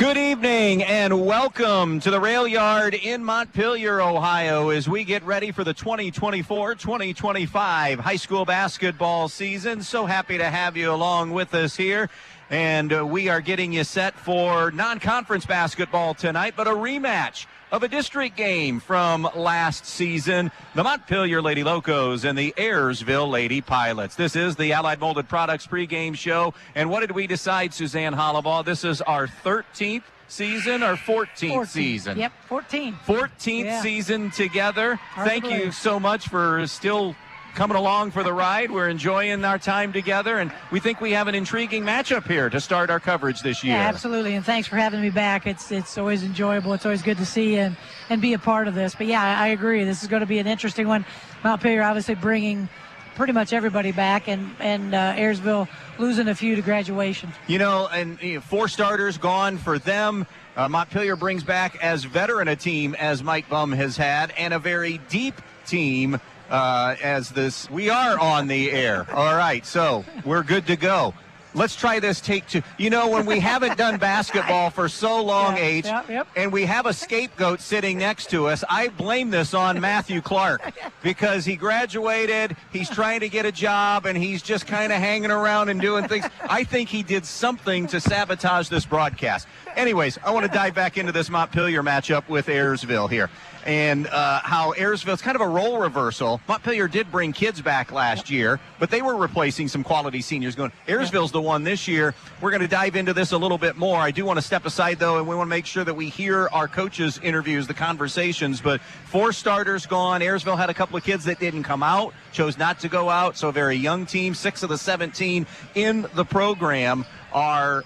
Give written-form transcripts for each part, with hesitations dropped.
Good evening and welcome to the Rail Yard in Montpelier, Ohio, as we get ready for the 2024-2025 high school basketball season. So happy to have you along with us here. And we are getting you set for non-conference basketball tonight, but a rematch of a district game from last season, the Montpelier Lady Locos and the Ayersville Lady Pilots. This is the Allied Molded Products pregame show. And what did we decide, Suzanne Hollabaugh? This is our 13th season or 14th season? Yep, 14. 14th season together. Thank you so much for still coming along for the ride. We're enjoying our time together, and we think we have an intriguing matchup here to start our coverage this year. Yeah, absolutely, and thanks for having me back. It's always enjoyable. It's always good to see you and be a part of this. But, yeah, I agree. This is going to be an interesting one. Montpelier obviously bringing pretty much everybody back, and Ayersville losing a few to graduation. You know, and 4 starters gone for them. Montpelier brings back as veteran a team as Mike Bum has had, and a very deep team. We are on the air. All right, so we're good to go. Let's try this take 2. You know, when we haven't done basketball for so long, and we have a scapegoat sitting next to us, I blame this on Matthew Clark because he graduated, he's trying to get a job, and he's just kind of hanging around and doing things. I think he did something to sabotage this broadcast. Anyways, I want to dive back into this Montpelier matchup with Ayersville here. And how Ayersville's kind of a role reversal. Montpelier did bring kids back last year, but they were replacing some quality seniors going. Ayersville's the one this year. We're going to dive into this a little bit more. I do want to step aside, though, and we want to make sure that we hear our coaches' interviews, the conversations. But 4 starters gone. Ayersville had a couple of kids that didn't come out, chose not to go out, so a very young team. 6 of the 17 in the program are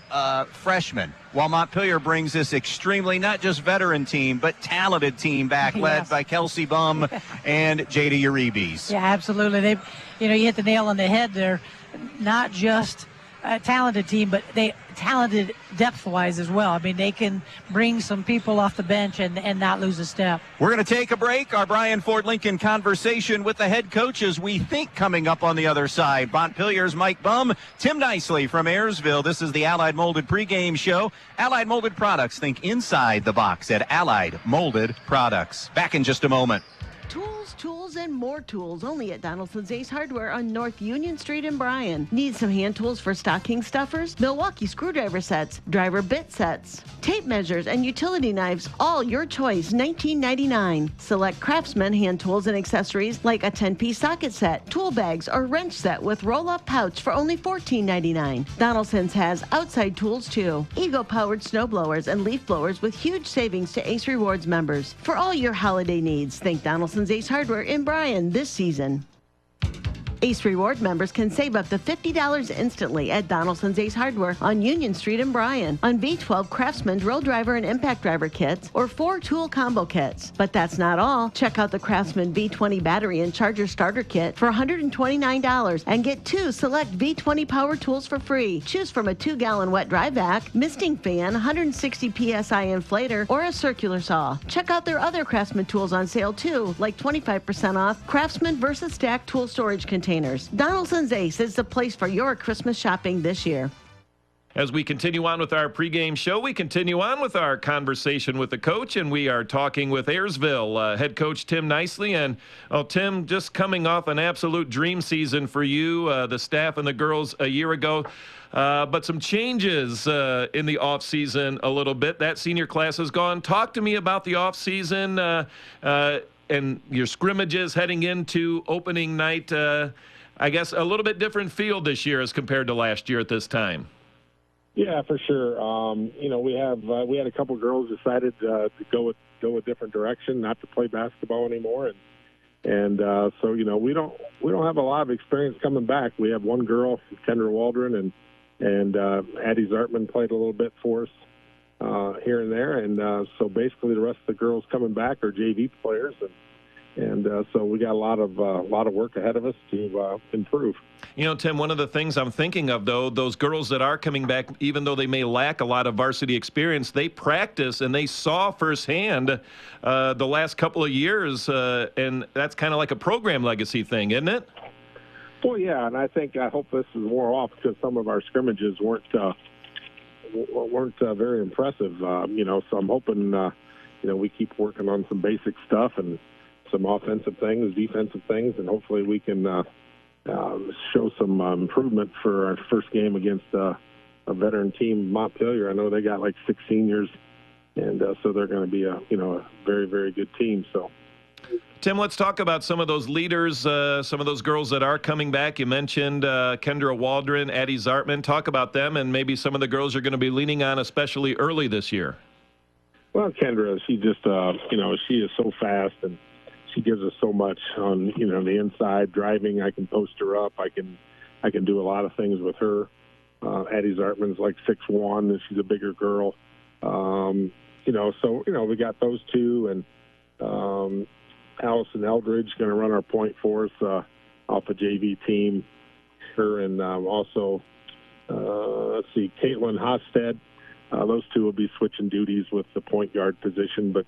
freshmen, while Montpelier brings this extremely, not just veteran team, but talented team back, led by Kelsey Bum and Jada Uribes. Yeah, absolutely. You hit the nail on the head there. Not just a talented team, but they talented depth-wise as well. I mean, they can bring some people off the bench and not lose a step. We're going to take a break. Our Brian Ford Lincoln conversation with the head coaches, we think, coming up on the other side. Montpelier's Mike Bum, Tim Nicely from Ayersville. This is the Allied Molded pregame show. Allied Molded Products. Think inside the box at Allied Molded Products. Back in just a moment. Tools, and more tools only at Donaldson's Ace Hardware on North Union Street in Bryan. Need some hand tools for stocking stuffers? Milwaukee screwdriver sets, driver bit sets, tape measures, and utility knives, all your choice, $19.99. Select Craftsman hand tools and accessories like a 10-piece socket set, tool bags, or wrench set with roll-up pouch for only $14.99. Donaldson's has outside tools too. Ego-powered snow blowers and leaf blowers with huge savings to Ace Rewards members. For all your holiday needs, think Donaldson's Ace Hardware in Bryan this season. Ace Reward members can save up to $50 instantly at Donaldson's Ace Hardware on Union Street in Bryan on V12 Craftsman drill driver and impact driver kits or 4 tool combo kits. But that's not all. Check out the Craftsman V20 battery and charger starter kit for $129 and get 2 select V20 power tools for free. Choose from a 2-gallon wet dry vac, misting fan, 160 PSI inflator, or a circular saw. Check out their other Craftsman tools on sale too, like 25% off Craftsman Versa Stack tool storage containers. Donaldson's Ace is the place for your Christmas shopping this year. As we continue on with our pregame show, we continue on with our conversation with the coach, and we are talking with Ayersville head coach Tim Nicely. And, Tim, just coming off an absolute dream season for you, the staff and the girls a year ago. But some changes in the offseason a little bit. That senior class has gone. Talk to me about the offseason and your scrimmages heading into opening night. I guess a little bit different field this year as compared to last year at this time. Yeah, for sure. We had a couple girls decided to go a different direction, not to play basketball anymore, and so we don't have a lot of experience coming back. We have one girl, Kendra Waldron, and Addie Zartman played a little bit for us here and there, and so basically the rest of the girls coming back are JV players, and so we got a lot of work ahead of us to improve. Tim, one of the things I'm thinking of, though, those girls that are coming back, even though they may lack a lot of varsity experience, they practice and they saw firsthand the last couple of years, and that's kind of like a program legacy thing, isn't it? Well, yeah, and I hope this is more off because some of our scrimmages weren't weren't very impressive. So I'm hoping we keep working on some basic stuff and some offensive things, defensive things, and hopefully we can show some improvement for our first game against a veteran team, Montpelier. I know they got like 6 seniors, and so they're going to be a very, very good team. So. Tim, let's talk about some of those leaders, some of those girls that are coming back. You mentioned Kendra Waldron, Addie Zartman. Talk about them and maybe some of the girls you're going to be leaning on, especially early this year. Well, Kendra, she just, she is so fast, and she gives us so much on, the inside driving. I can post her up. I can do a lot of things with her. Addie Zartman's like 6'1", and she's a bigger girl. We got those two, and Allison Eldridge going to run our point for us off a JV team. Her and also, Caitlin Hosted. Those two will be switching duties with the point guard position, but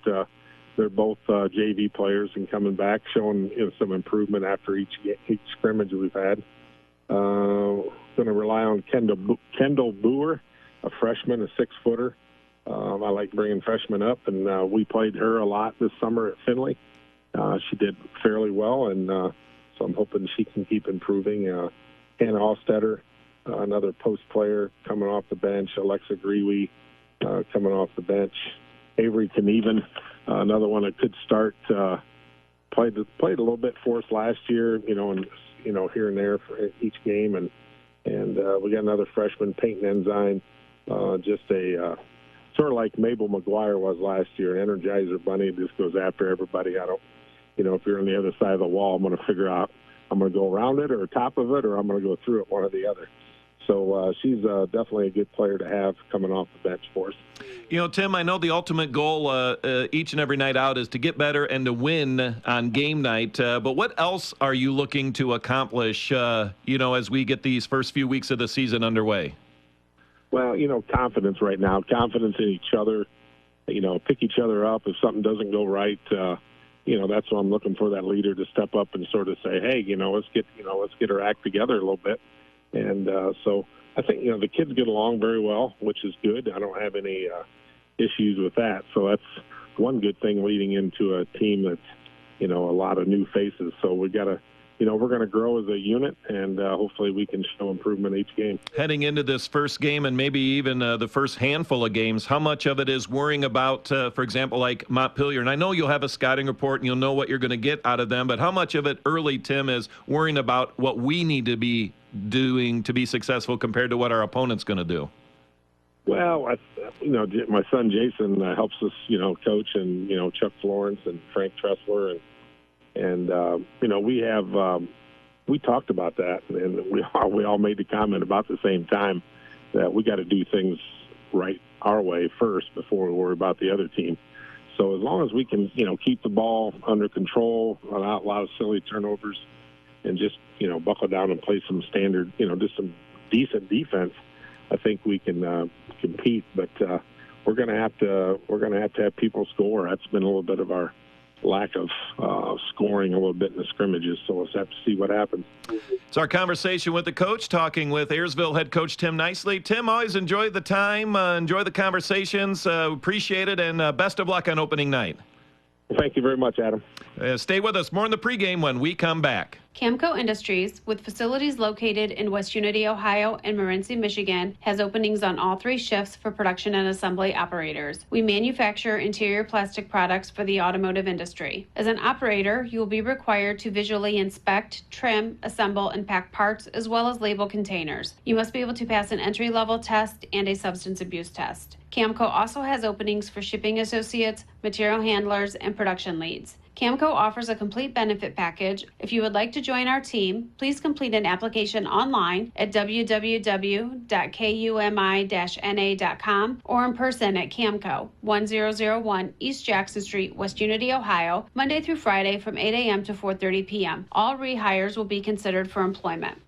they're both JV players and coming back, showing some improvement after each scrimmage we've had. Going to rely on Kendall Boer, a freshman, a 6-footer. I like bringing freshmen up, and we played her a lot this summer at Findlay. She did fairly well, and so I'm hoping she can keep improving. Hannah Allstetter, another post player coming off the bench. Alexa Grewe coming off the bench. Avery Knieven, another one that could start. Played a little bit for us last year, and here and there for each game, and we got another freshman, Peyton Enzyme, just a sort of like Mabel McGuire was last year, an Energizer bunny, just goes after everybody. I don't, if you're on the other side of the wall, I'm going to figure out I'm going to go around it or top of it, or I'm going to go through it, one or the other. So she's definitely a good player to have coming off the bench for us. Tim, I know the ultimate goal each and every night out is to get better and to win on game night. But what else are you looking to accomplish, as we get these first few weeks of the season underway? Well, confidence right now, confidence in each other, pick each other up. If something doesn't go right, that's what I'm looking for, that leader to step up and sort of say, hey, let's get our act together a little bit. And so I think, the kids get along very well, which is good. I don't have any issues with that. So that's one good thing leading into a team that's, a lot of new faces. So we got to, we're going to grow as a unit, and hopefully we can show improvement each game. Heading into this first game and maybe even the first handful of games, how much of it is worrying about, for example, like Montpelier? And I know you'll have a scouting report and you'll know what you're going to get out of them, but how much of it early, Tim, is worrying about what we need to be doing to be successful compared to what our opponent's going to do? Well, my son Jason helps us, coach, and, Chuck Florence and Frank Tressler, and we talked about that, and we all made the comment about the same time that we got to do things right our way first before we worry about the other team. So as long as we can, keep the ball under control, not a lot of silly turnovers, and just, buckle down and play some standard, just some decent defense, I think we can compete. But we're going to have to have people score. That's been a little bit of our lack of scoring a little bit in the scrimmages, so we'll have to see what happens. It's our conversation with the coach, talking with Ayersville head coach Tim Nicely. Tim, always enjoy the time, enjoy the conversations, appreciate it, and best of luck on opening night. Thank you very much, Adam. Stay with us. More in the pregame when we come back. Camco Industries, with facilities located in West Unity, Ohio and Morenci, Michigan, has openings on all 3 shifts for production and assembly operators. We manufacture interior plastic products for the automotive industry. As an operator, you will be required to visually inspect, trim, assemble, and pack parts, as well as label containers. You must be able to pass an entry-level test and a substance abuse test. Camco also has openings for shipping associates, material handlers, and production leads. Camco offers a complete benefit package. If you would like to join our team, please complete an application online at www.kumi-na.com or in person at Camco, 1001 East Jackson Street, West Unity, Ohio, Monday through Friday from 8 a.m. to 4:30 p.m. All rehires will be considered for employment.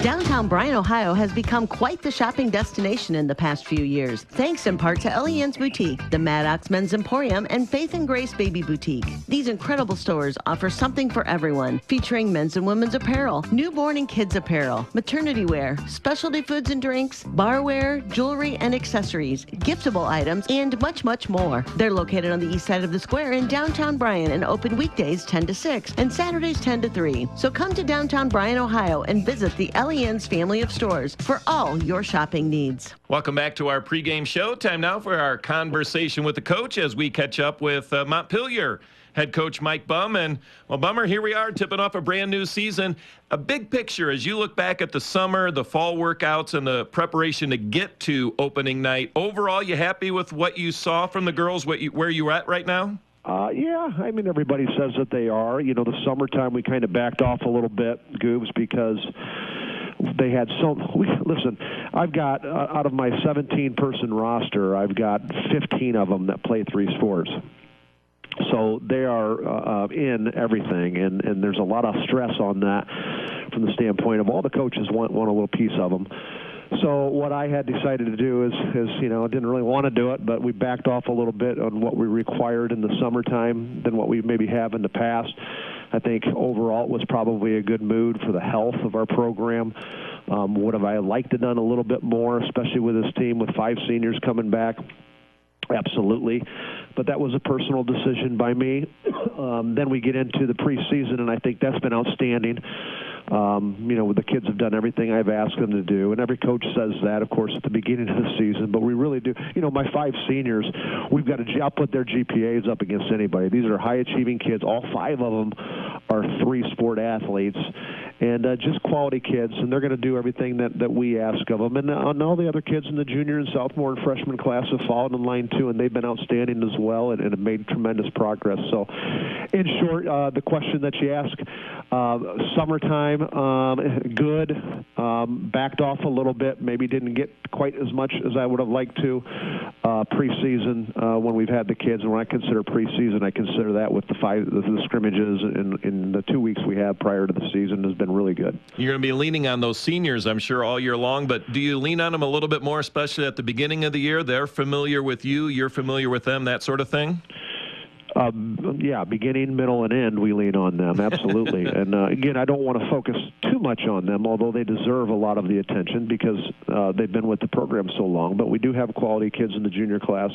Downtown Bryan, Ohio has become quite the shopping destination in the past few years, thanks in part to Elian's Boutique, the Maddox Men's Emporium, and Faith and Grace Baby Boutique. These incredible stores offer something for everyone, featuring men's and women's apparel, newborn and kids apparel, maternity wear, specialty foods and drinks, barware, jewelry and accessories, giftable items, and much, much more. They're located on the east side of the square in downtown Bryan and open weekdays 10 to 6 and Saturdays 10 to 3. So come to downtown Bryan, Ohio and visit the Elian's family of stores for all your shopping needs. Welcome back to our pregame show. Time now for our conversation with the coach as we catch up with Montpelier head coach Mike Bum. And, well, Bummer, here we are tipping off a brand new season. A big picture as you look back at the summer, the fall workouts, and the preparation to get to opening night. Overall, you happy with what you saw from the girls, where you're at right now? Yeah, I mean, everybody says that they are. You know, the summertime we kind of backed off a little bit, Goobs, because they had listen, I've got, out of my 17-person roster, I've got 15 of them that play 3 sports. So they are in everything, and there's a lot of stress on that from the standpoint of all the coaches want a little piece of them. So what I had decided to do is you know, didn't really want to do it, but we backed off a little bit on what we required in the summertime than what we maybe have in the past. I think overall it was probably a good mood for the health of our program. Would have I liked to done a little bit more, especially with this team with 5 seniors coming back? Absolutely. But that was a personal decision by me. Then we get into the preseason, and I think that's been outstanding. You know, the kids have done everything I've asked them to do, and every coach says that, of course, at the beginning of the season, but we really do. You know, my 5 seniors, I'll put their GPAs up against anybody. These are high-achieving kids. All 5 of them are 3-sport athletes, and just quality kids, and they're going to do everything that we ask of them. And all the other kids in the junior and sophomore and freshman class have followed in line, too, and they've been outstanding as well and have made tremendous progress. So, in short, the question that you ask, summertime, good, backed off a little bit, maybe didn't get quite as much as I would have liked to. Preseason, when we've had the kids, and when I consider preseason, I consider that with the scrimmages in the 2 weeks we have prior to the season has been really good. You're going to be leaning on those seniors, I'm sure, all year long, but do you lean on them a little bit more, especially at the beginning of the year? They're familiar with you, you're familiar with them, that sort of thing? Yeah, beginning, middle, and end, we lean on them, absolutely. And, again, I don't want to focus too much on them, although they deserve a lot of the attention because they've been with the program so long. But we do have quality kids in the junior class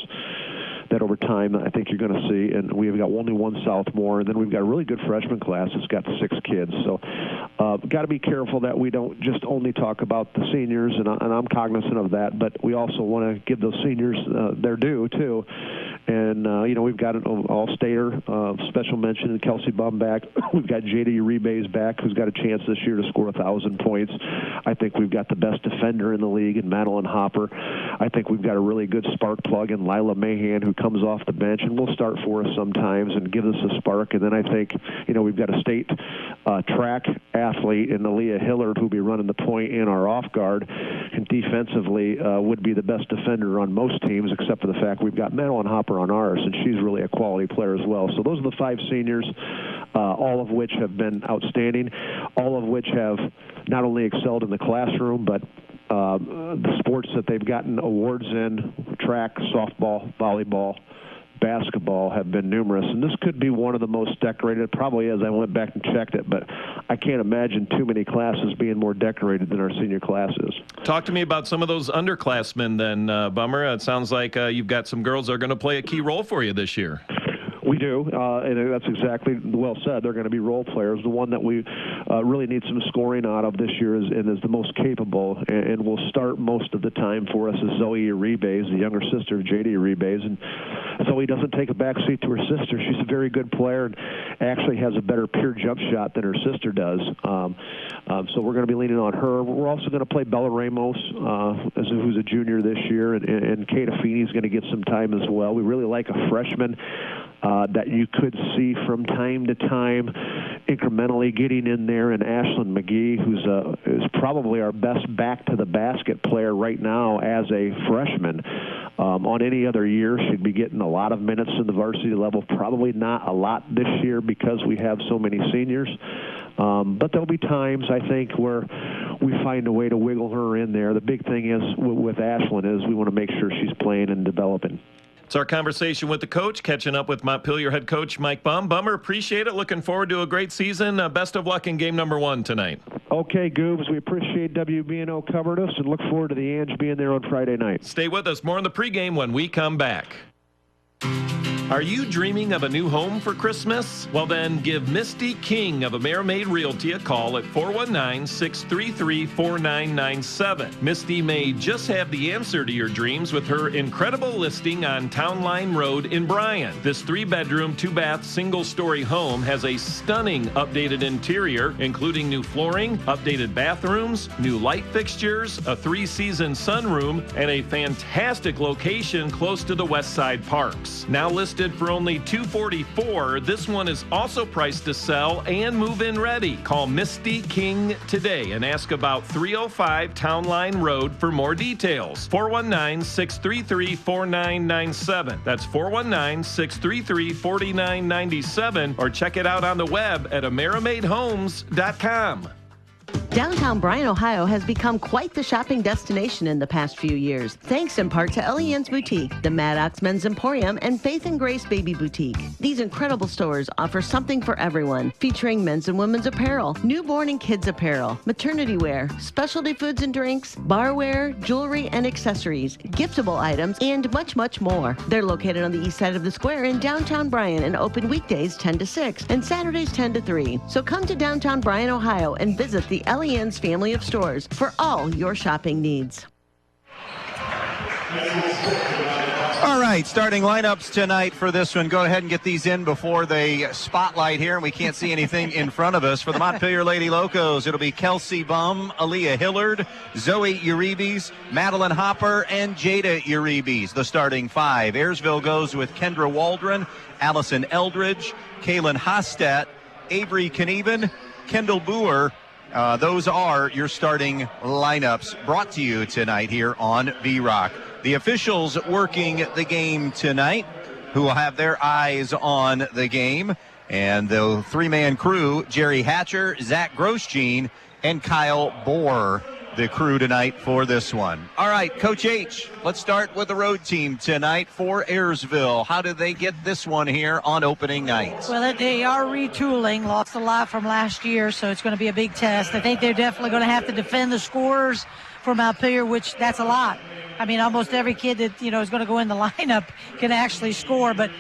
that over time I think you're going to see. And we've got only 1 sophomore, and then we've got a really good freshman class that's got 6 kids. So got to be careful that we don't just only talk about the seniors, and I'm cognizant of that, but we also want to give those seniors their due, too. And, you know, we've got an all-stater, special mention, Kelsey Bum back. We've got J.D. Rebays back, who's got a chance this year to score 1,000 points. I think we've got the best defender in the league in Madeline Hopper. I think we've got a really good spark plug in Lila Mahan, who comes off the bench and will start for us sometimes and give us a spark. And then I think, you know, we've got a state track athlete in Aaliyah Hillard, who'll be running the point in our off guard, and defensively would be the best defender on most teams, except for the fact we've got Madeline Hopper on ours, and she's really a quality player as well. So those are the 5 seniors, all of which have been outstanding, all of which have not only excelled in the classroom, but the sports that they've gotten awards in, track, softball, volleyball, basketball, have been numerous. And this could be one of the most decorated, probably as I went back and checked it, but I can't imagine too many classes being more decorated than our senior classes. Talk to me about some of those underclassmen then, Bummer. It sounds like you've got some girls that are going to play a key role for you this year. We do, and that's exactly well said. They're going to be role players. The one that we really need some scoring out of this year is the most capable, and will start most of the time for us is Zoe Rebays, the younger sister of J.D. Rebays. And Zoe doesn't take a back seat to her sister. She's a very good player and actually has a better pure jump shot than her sister does. So we're going to be leaning on her. We're also going to play Bella Ramos, who's a junior this year, and Kate Affini is going to get some time as well. We really like a freshman that you could see from time to time incrementally getting in there, and Ashlyn McGee, who's is probably our best back-to-the-basket player right now as a freshman. on any other year. She'd be getting a lot of minutes in the varsity level, probably not a lot this year because we have so many seniors. But there'll be times, I think, where we find a way to wiggle her in there. The big thing is with Ashlyn is we want to make sure she's playing and developing. It's our conversation with the coach, catching up with Montpelier head coach Mike Bum. Bummer, appreciate it. Looking forward to a great season. Best of luck in game number 1 tonight. Okay, Goobs, we appreciate WBNO covered us and look forward to the Ange being there on Friday night. Stay with us. More in the pregame when we come back. Are you dreaming of a new home for Christmas? Well, then give Misty King of AmeriMade Realty a call at 419-633-4997. Misty may just have the answer to your dreams with her incredible listing on Town Line Road in Bryan. This 3-bedroom, 2-bath, single-story home has a stunning updated interior, including new flooring, updated bathrooms, new light fixtures, a 3-season sunroom, and a fantastic location close to the West Side Parks. Now listed for only $244, this one is also priced to sell and move-in ready. Call Misty King today and ask about 305 Town Line Road for more details. 419-633-4997. That's 419-633-4997, or check it out on the web at AmeriMadeHomes.com. Downtown Bryan, Ohio has become quite the shopping destination in the past few years, thanks in part to Elian's Boutique, the Maddox Men's Emporium, and Faith and Grace Baby Boutique. These incredible stores offer something for everyone, featuring men's and women's apparel, newborn and kids apparel, maternity wear, specialty foods and drinks, barware, jewelry and accessories, giftable items, and much, much more. They're located on the east side of the square in downtown Bryan and open weekdays 10 to 6 and Saturdays 10 to 3. So come to downtown Bryan, Ohio and visit the Elian's family of stores for all your shopping needs. All right, starting lineups tonight for this one. Go ahead and get these in before they spotlight here, and we can't see anything in front of us. For the Montpelier Lady Locos, it'll be Kelsey Bum, Aaliyah Hillard, Zoe Uribe, Madeline Hopper, and Jada Uribe. The starting 5. Ayersville goes with Kendra Waldron, Allison Eldridge, Kaylin Hostet, Avery Knieven, Kendall Boer. Those are your starting lineups brought to you tonight here on V-Rock. The officials working the game tonight, who will have their eyes on the game, and the 3-man crew, Jerry Hatcher, Zach Grosjean, and Kyle Bohr, the crew tonight for this one. All right, Coach H, let's start with the road team tonight for Ayersville. How did they get this one here on opening night? Well, they are retooling, lost a lot from last year, so it's going to be a big test. I think they're definitely going to have to defend the scores for Montpelier, which that's a lot. I mean, almost every kid that, is going to go in the lineup can actually score, but,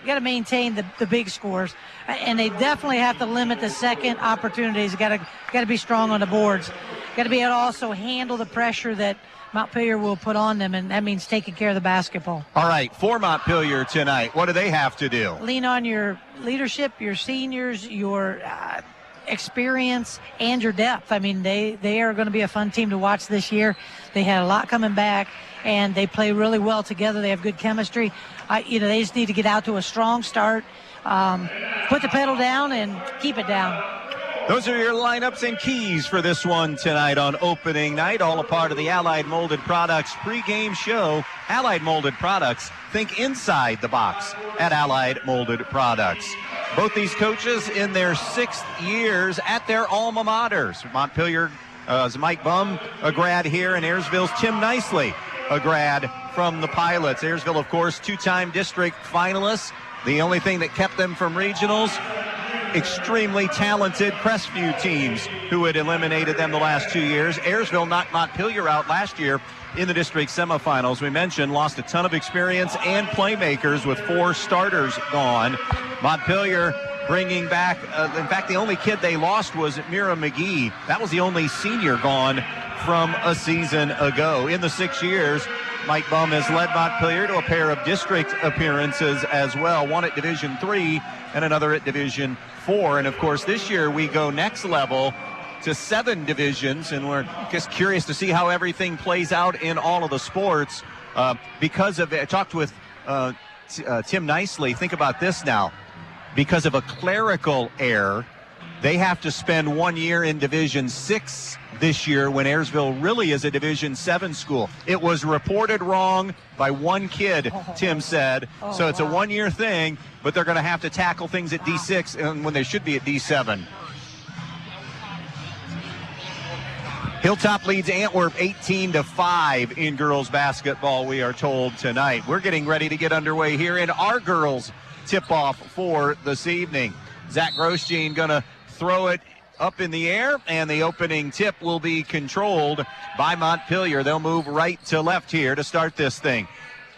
got to maintain the big scores. And they definitely have to limit the second opportunities. Got to be strong on the boards. Got to be able to also handle the pressure that Montpelier will put on them, and that means taking care of the basketball. All right, for Montpelier tonight, what do they have to do? Lean on your leadership, your seniors, your experience, and your depth. I mean, they are going to be a fun team to watch this year. They had a lot coming back, and they play really well together. They have good chemistry. They just need to get out to a strong start, put the pedal down, and keep it down. Those are your lineups and keys for this one tonight on opening night, all a part of the Allied Molded Products pregame show. Allied Molded Products, think inside the box at Allied Molded Products. Both these coaches in their 6th years at their alma maters. Montpelier is Mike Bum, a grad here, and Ayersville's Tim Nicely, a grad from the Pilots. Ayersville, of course, 2-time district finalists. The only thing that kept them from regionals, extremely talented Crestview teams who had eliminated them the last 2 years. Ayersville knocked Montpelier out last year in the district semifinals. We mentioned lost a ton of experience and playmakers with 4 starters gone. Montpelier bringing back, in fact, the only kid they lost was Mira McGee. That was the only senior gone from a season ago. In the 6 years, Mike Bum has led Montpelier to a pair of district appearances as well, one at Division III and another at Division IV. And, of course, this year we go next level to 7 divisions, and we're just curious to see how everything plays out in all of the sports. Because of it, I talked with Tim Nicely. Think about this now. Because of a clerical error, they have to spend 1 year in Division VI this year when Ayersville really is a Division 7 school. It was reported wrong by one kid, Tim said. So it's a one-year thing, but they're going to have to tackle things at D6 and when they should be at D7. Hilltop leads Antwerp 18-5 in girls basketball, we are told tonight. We're getting ready to get underway here in our girls tip-off for this evening. Zach Grosjean going to throw it up in the air, and the opening tip will be controlled by Montpelier. They'll move right to left here to start this thing.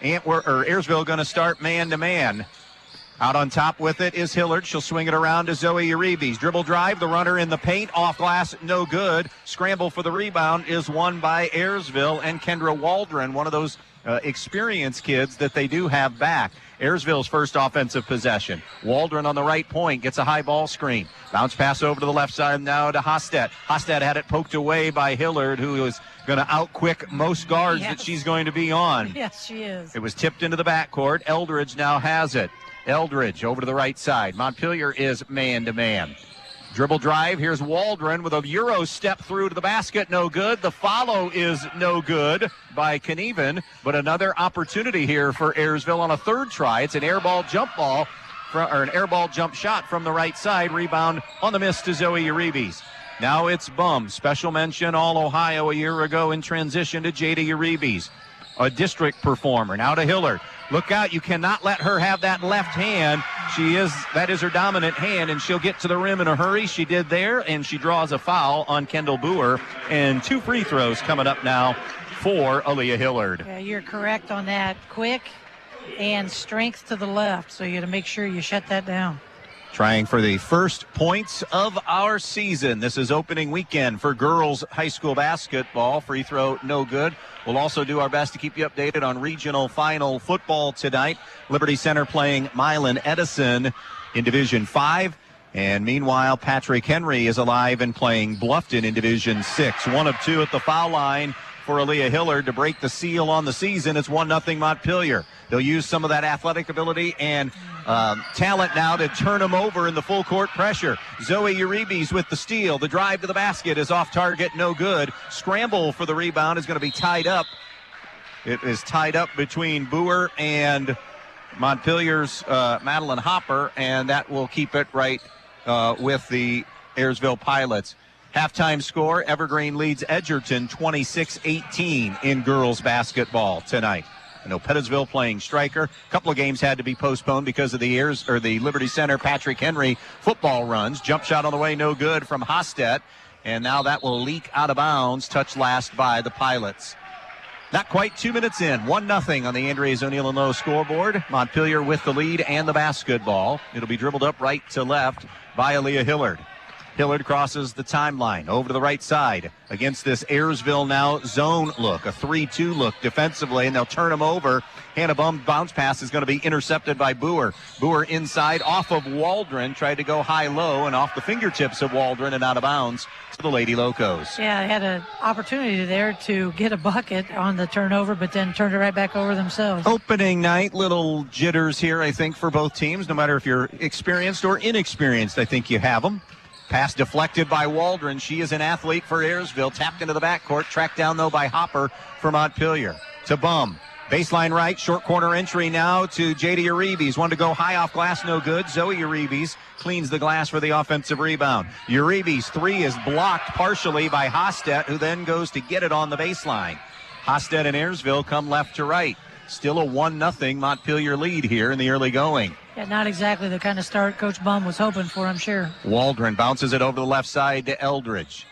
Ayersville going to start man-to-man. Out on top with it is Hillard. She'll swing it around to Zoe Uribe. Dribble drive, the runner in the paint, off glass, no good. Scramble for the rebound is won by Ayersville and Kendra Waldron, one of those experienced kids that they do have back. Ayersville's first offensive possession. Waldron on the right point gets a high ball screen. Bounce pass over to the left side now to Hostet. Hostet had it poked away by Hillard, who is going to outquick most guards that she's going to be on. Yes, she is. It was tipped into the backcourt. Eldridge now has it. Eldridge over to the right side. Montpelier is man-to-man. Dribble drive. Here's Waldron with a Euro step through to the basket. No good. The follow is no good by Knieven, but another opportunity here for Ayersville on a third try. It's an airball jump ball, or an airball jump shot from the right side. Rebound on the miss to Zoe Uribe. Now it's Bum. Special mention All-Ohio a year ago in transition to Jada Uribe. A district performer. Now to Hillard. Look out, you cannot let her have that left hand. That is her dominant hand, and she'll get to the rim in a hurry. She did there, and she draws a foul on Kendall Boer. And 2 free throws coming up now for Aaliyah Hillard. Yeah, you're correct on that. Quick and strength to the left, so you got to make sure you shut that down. Trying for the first points of our season. This is opening weekend for girls high school basketball. Free throw, no good. We'll also do our best to keep you updated on regional final football tonight. Liberty Center playing Milan Edison in Division 5. And meanwhile, Patrick Henry is alive and playing Bluffton in Division 6. 1 of 2 at the foul line for Aaliyah Hillard to break the seal on the season. It's 1-0 Montpelier. They'll use some of that athletic ability and talent now to turn them over in the full court pressure. Zoe Uribe with the steal. The drive to the basket is off target, no good. Scramble for the rebound is going to be tied up. It is tied up between Boer and Montpelier's Madeline Hopper, and that will keep it right with the Ayersville Pilots. Halftime score, Evergreen leads Edgerton 26-18 in girls basketball tonight. I know Pettisville playing striker. A couple of games had to be postponed because of the Liberty Center Patrick Henry football runs. Jump shot on the way, no good from Hostet. And now that will leak out of bounds, touched last by the Pilots. Not quite 2 minutes in, 1-0 on the Andreas O'Neill and Lowe scoreboard. Montpelier with the lead and the basketball. It'll be dribbled up right to left by Aaliyah Hillard. Hillard crosses the timeline over to the right side against this Ayersville now zone look, a 3-2 look defensively, and they'll turn them over. Hannah Bum bounce pass is going to be intercepted by Boer. Boer inside off of Waldron, tried to go high-low and off the fingertips of Waldron and out of bounds to the Lady Locos. Yeah, they had an opportunity there to get a bucket on the turnover, but then turned it right back over themselves. Opening night, little jitters here, I think, for both teams. No matter if you're experienced or inexperienced, I think you have them. Pass deflected by Waldron. She is an athlete for Ayersville. Tapped into the backcourt. Tracked down, though, by Hopper for Montpelier. To Bum. Baseline right. Short corner entry now to J.D. Uribe. One to go high off glass. No good. Zoe Uribe cleans the glass for the offensive rebound. Uribe's 3 is blocked partially by Hostet, who then goes to get it on the baseline. Hostet and Ayersville come left to right. Still a 1-0 Montpelier lead here in the early going. Yeah, not exactly the kind of start Coach Bum was hoping for, I'm sure. Waldron bounces it over the left side to Eldridge.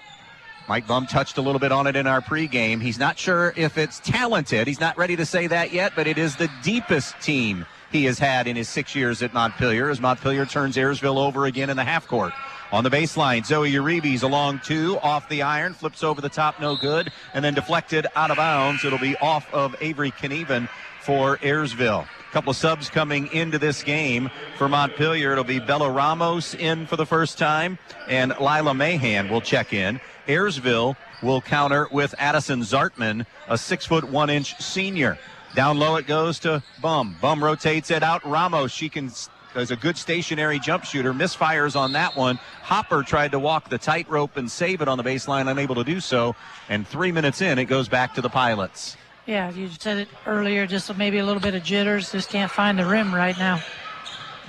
Mike Bum touched a little bit on it in our pregame. He's not sure if it's talented. He's not ready to say that yet, but it is the deepest team he has had in his 6 years at Montpelier as Montpelier turns Ayersville over again in the half court. On the baseline, Zoe Uribe's along 2, off the iron, flips over the top, no good, and then deflected out of bounds. It'll be off of Avery Knieven for Ayersville. A couple of subs coming into this game for Montpelier. It'll be Bella Ramos in for the first time, and Lila Mahan will check in. Ayersville will counter with Addison Zartman, a 6'1" senior. Down low it goes to Bum. Bum rotates it out. Ramos, she can is a good stationary jump shooter. Misfires on that one. Hopper tried to walk the tightrope and save it on the baseline, unable to do so. And 3 minutes in, it goes back to the Pilots. Yeah, you said it earlier, just maybe a little bit of jitters. Just can't find the rim right now.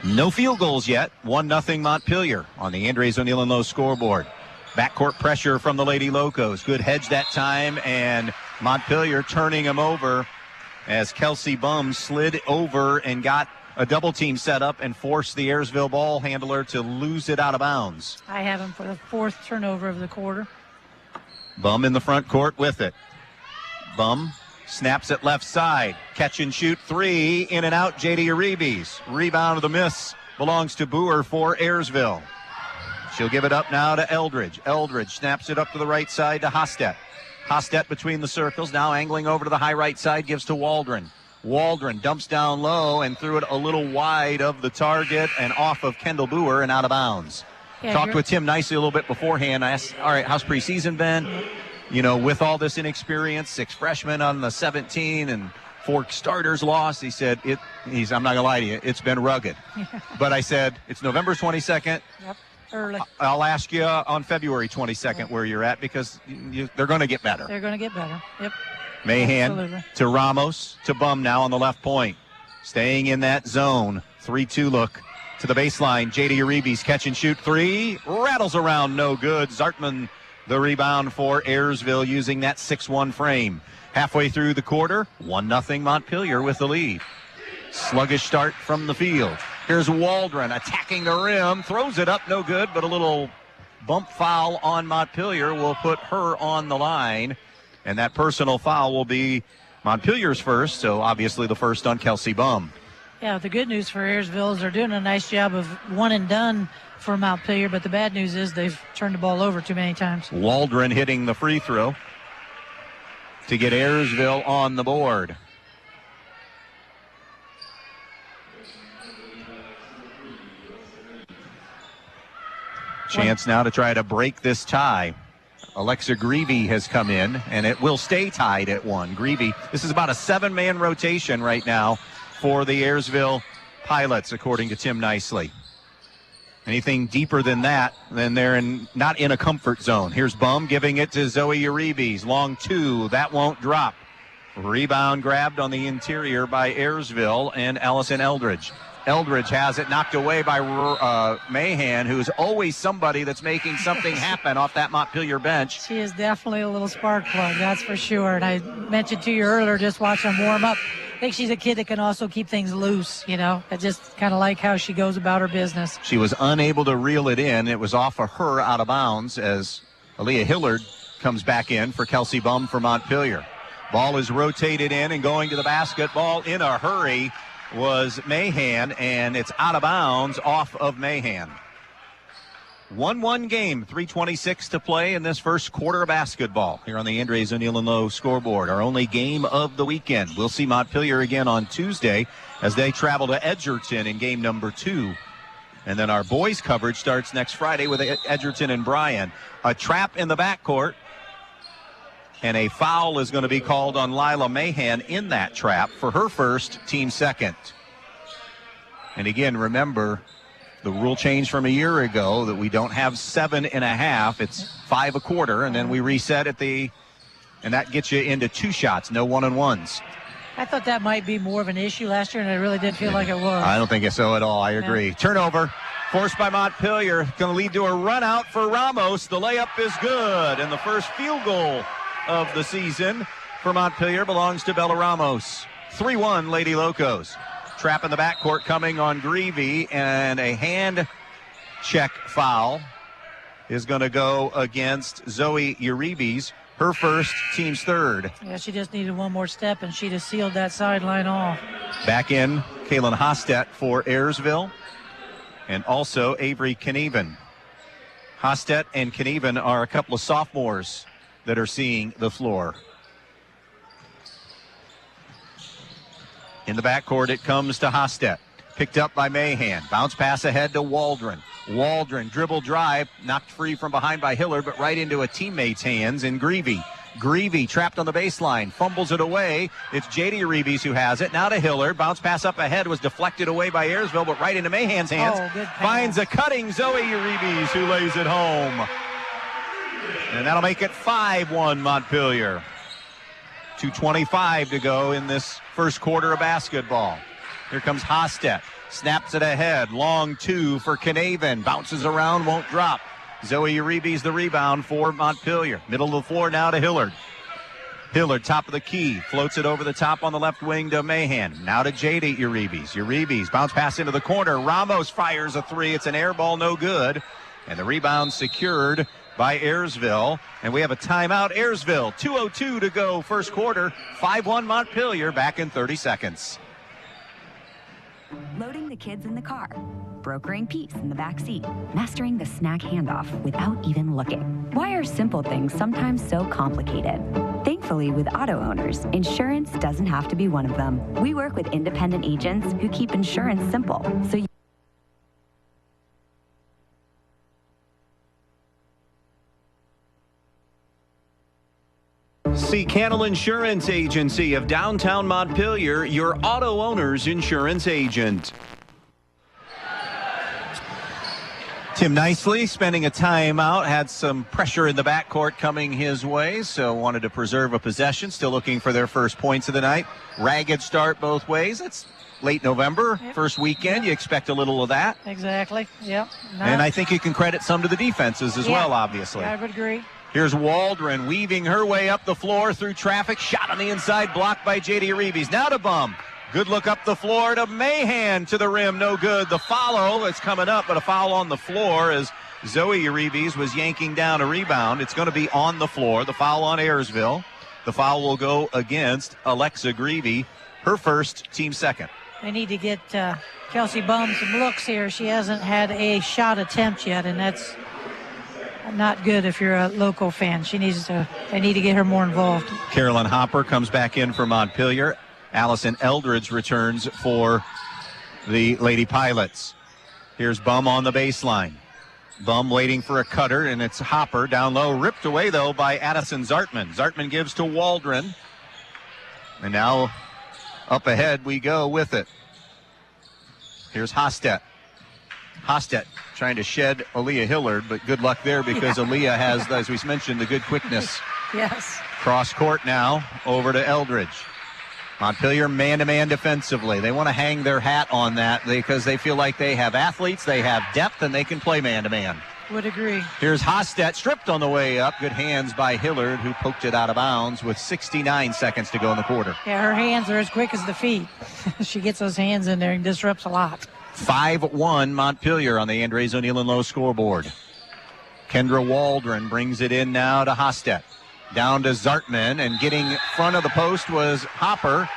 No field goals yet. 1-0 Montpelier on the Andres O'Neill and Lowe scoreboard. Backcourt pressure from the Lady Locos. Good hedge that time, and Montpelier turning him over as Kelsey Bum slid over and got a double team set up and forced the Ayersville ball handler to lose it out of bounds. I have him for the 4th turnover of the quarter. Bum in the front court with it. Bum snaps it left side. Catch and shoot 3. In and out, J.D. Uribe's. Rebound of the miss belongs to Boer for Ayersville. She'll give it up now to Eldridge. Eldridge snaps it up to the right side to Hostet. Hostet between the circles, now angling over to the high right side, gives to Waldron. Waldron dumps down low and threw it a little wide of the target and off of Kendall Boer and out of bounds. Yeah, Talked with Tim Nicely a little bit beforehand. I asked, all right, how's preseason been? You know, with all this inexperience, 6 freshmen on the 17 and 4 starters lost, he said, I'm not going to lie to you, it's been rugged. But I said, it's November 22nd. Yep. Early. I'll ask you on February 22nd where you're at, because they're going to get better. They're going to get better. Yep. Mahan Absolutely. to Ramos to Bum now on the left point. Staying in that zone. 3-2 look to the baseline. J.D. Uribe's catch and shoot 3. Rattles around, no good. Zartman the rebound for Ayersville using that 6-1 frame. Halfway through the quarter, 1-0 Montpelier with the lead. Sluggish start from the field. Here's Waldron attacking the rim, throws it up, no good, but a little bump foul on Montpelier will put her on the line, and that personal foul will be Montpelier's first, so obviously the first on Kelsey Bum. Yeah, the good news for Ayersville is they're doing a nice job of one and done for Montpelier, but the bad news is they've turned the ball over too many times. Waldron hitting the free throw to get Ayersville on the board. Chance now to try to break this tie. Alexa Greavy has come in, and it will stay tied at 1. Greavy, this is about a 7-man rotation right now for the Ayersville Pilots, according to Tim Nicely. Anything deeper than that, then they're not in a comfort zone. Here's Bum giving it to Zoe Uribe's. Long 2, that won't drop. Rebound grabbed on the interior by Ayersville and Allison Eldridge. Eldridge has it knocked away by Mahan, who's always somebody that's making something happen off that Montpelier bench. She is definitely a little spark plug, that's for sure. And I mentioned to you earlier, just watching them warm up, I think she's a kid that can also keep things loose, you know. I just kind of like how she goes about her business. She was unable to reel it in. It was off of her out of bounds as Aaliyah Hillard comes back in for Kelsey Bum for Montpelier. Ball is rotated in, and going to the basketball in a hurry was Mahan, and it's out of bounds off of Mahan. 1-1 game, 3:26 to play in this first quarter of basketball here on the Andres O'Neill and Lowe scoreboard. Our only game of the weekend. We'll see Montpelier again on Tuesday as they travel to Edgerton in game number 2. And then our boys coverage starts next Friday with Edgerton and Bryan. A trap in the backcourt, and a foul is going to be called on Lila Mahan in that trap for her first, team second. And again, remember the rule change from a year ago that we don't have 7.5, it's 5 a quarter, and then we reset at and that gets you into 2 shots, no 1-and-1s. I thought that might be more of an issue last year, and I really did feel like it was. I don't think so at all. I agree. Yeah. Turnover forced by Montpelier, going to lead to a run out for Ramos. The layup is good, and the first field goal of the season for Montpelier belongs to Bella Ramos. 3-1 Lady Locos. Trap in the backcourt coming on Greavy, and a hand check foul is going to go against Zoe Uribe's, her first, team's third. Yeah, she just needed one more step, and she'd have sealed that sideline off. Back in, Kaylin Hostet for Ayersville, and also Avery Knieven. Hostet and Knieven are a couple of sophomores that are seeing the floor. In the backcourt, it comes to Hostet. Picked up by Mahan. Bounce pass ahead to Waldron. Waldron, dribble drive, knocked free from behind by Hillard, but right into a teammate's hands in Greavy. Greavy trapped on the baseline, fumbles it away. It's J.D. Reeves who has it. Now to Hillard. Bounce pass up ahead was deflected away by Ayersville, but right into Mahan's hands. Oh, good pass. Finds a cutting Zoe Reeves who lays it home. And that'll make it 5-1 Montpelier. 2:25 to go in this first quarter of basketball. Here comes Hostet. Snaps it ahead. Long two for Canavin. Bounces around, won't drop. Zoe Uribe's the rebound for Montpelier. Middle of the floor now to Hillard. Hillard, top of the key. Floats it over the top on the left wing to Mahan. Now to J.D. Uribe's. Uribe's bounce pass into the corner. Ramos fires a three. It's an air ball, no good. And the rebound secured by Ayersville. And we have a timeout. Ayersville, 2:02 to go first quarter. 5-1 Montpelier, back in 30 seconds. Loading the kids in the car, brokering peace in the back seat, mastering the snack handoff without even looking. Why are simple things sometimes so complicated? Thankfully, with auto owners, insurance doesn't have to be one of them. We work with independent agents who keep insurance simple, so you See Cannell Insurance Agency of downtown Montpelier, your auto owner's insurance agent. Tim Nicely spending a timeout, had some pressure in the backcourt coming his way, so wanted to preserve a possession. Still looking for their first points of the night. Ragged start both ways. It's late November, first weekend. You expect a little of that. Exactly. Yep. And I think you can credit some to the defenses as well, obviously. Yeah, I would agree. Here's Waldron weaving her way up the floor through traffic. Shot on the inside, blocked by J.D. Reeves. Now to Bum. Good look up the floor to Mahan to the rim. No good. The follow is coming up, but a foul on the floor as Zoe Reeves was yanking down a rebound. It's going to be on the floor. The foul on Ayersville. The foul will go against Alexa Greavy, her first, team second. They need to get Kelsey Bum some looks here. She hasn't had a shot attempt yet, and that's not good if you're a local fan. They need to get her more involved. Carolyn Hopper comes back in for Montpelier. Allison Eldridge returns for the Lady Pilots. Here's Bum on the baseline. Bum waiting for a cutter, and it's Hopper down low. Ripped away, though, by Addison Zartman. Zartman gives to Waldron. And now up ahead we go with it. Here's Hostet. Hostet trying to shed Aaliyah Hillard, but good luck there because Aaliyah has, as we mentioned, the good quickness. Yes. Cross court now over to Eldridge. Montpelier man-to-man defensively. They want to hang their hat on that because they feel like they have athletes, they have depth, and they can play man-to-man. Would agree. Here's Hostet stripped on the way up. Good hands by Hillard, who poked it out of bounds with 69 seconds to go in the quarter. Yeah, her hands are as quick as the feet. She gets those hands in there and disrupts a lot. 5-1 Montpelier on the Andres O'Neill and Lowe scoreboard. Kendra Waldron brings it in now to Hostet. Down to Zartman, and getting front of the post was Hopper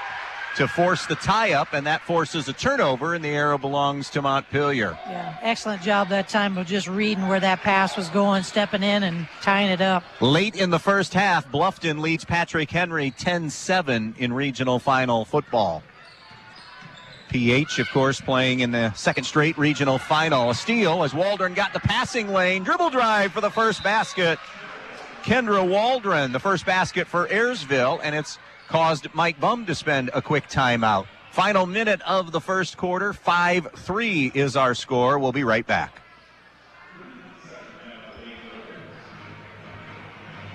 to force the tie-up, and that forces a turnover, and the arrow belongs to Montpelier. Yeah, excellent job that time of just reading where that pass was going, stepping in and tying it up. Late in the first half, Bluffton leads Patrick Henry 10-7 in regional final football. PH, of course, playing in the second straight regional final. A steal as Waldron got the passing lane. Dribble drive for the first basket. Kendra Waldron, the first basket for Ayersville, and it's caused Mike Bum to spend a quick timeout. Final minute of the first quarter, 5-3 is our score. We'll be right back.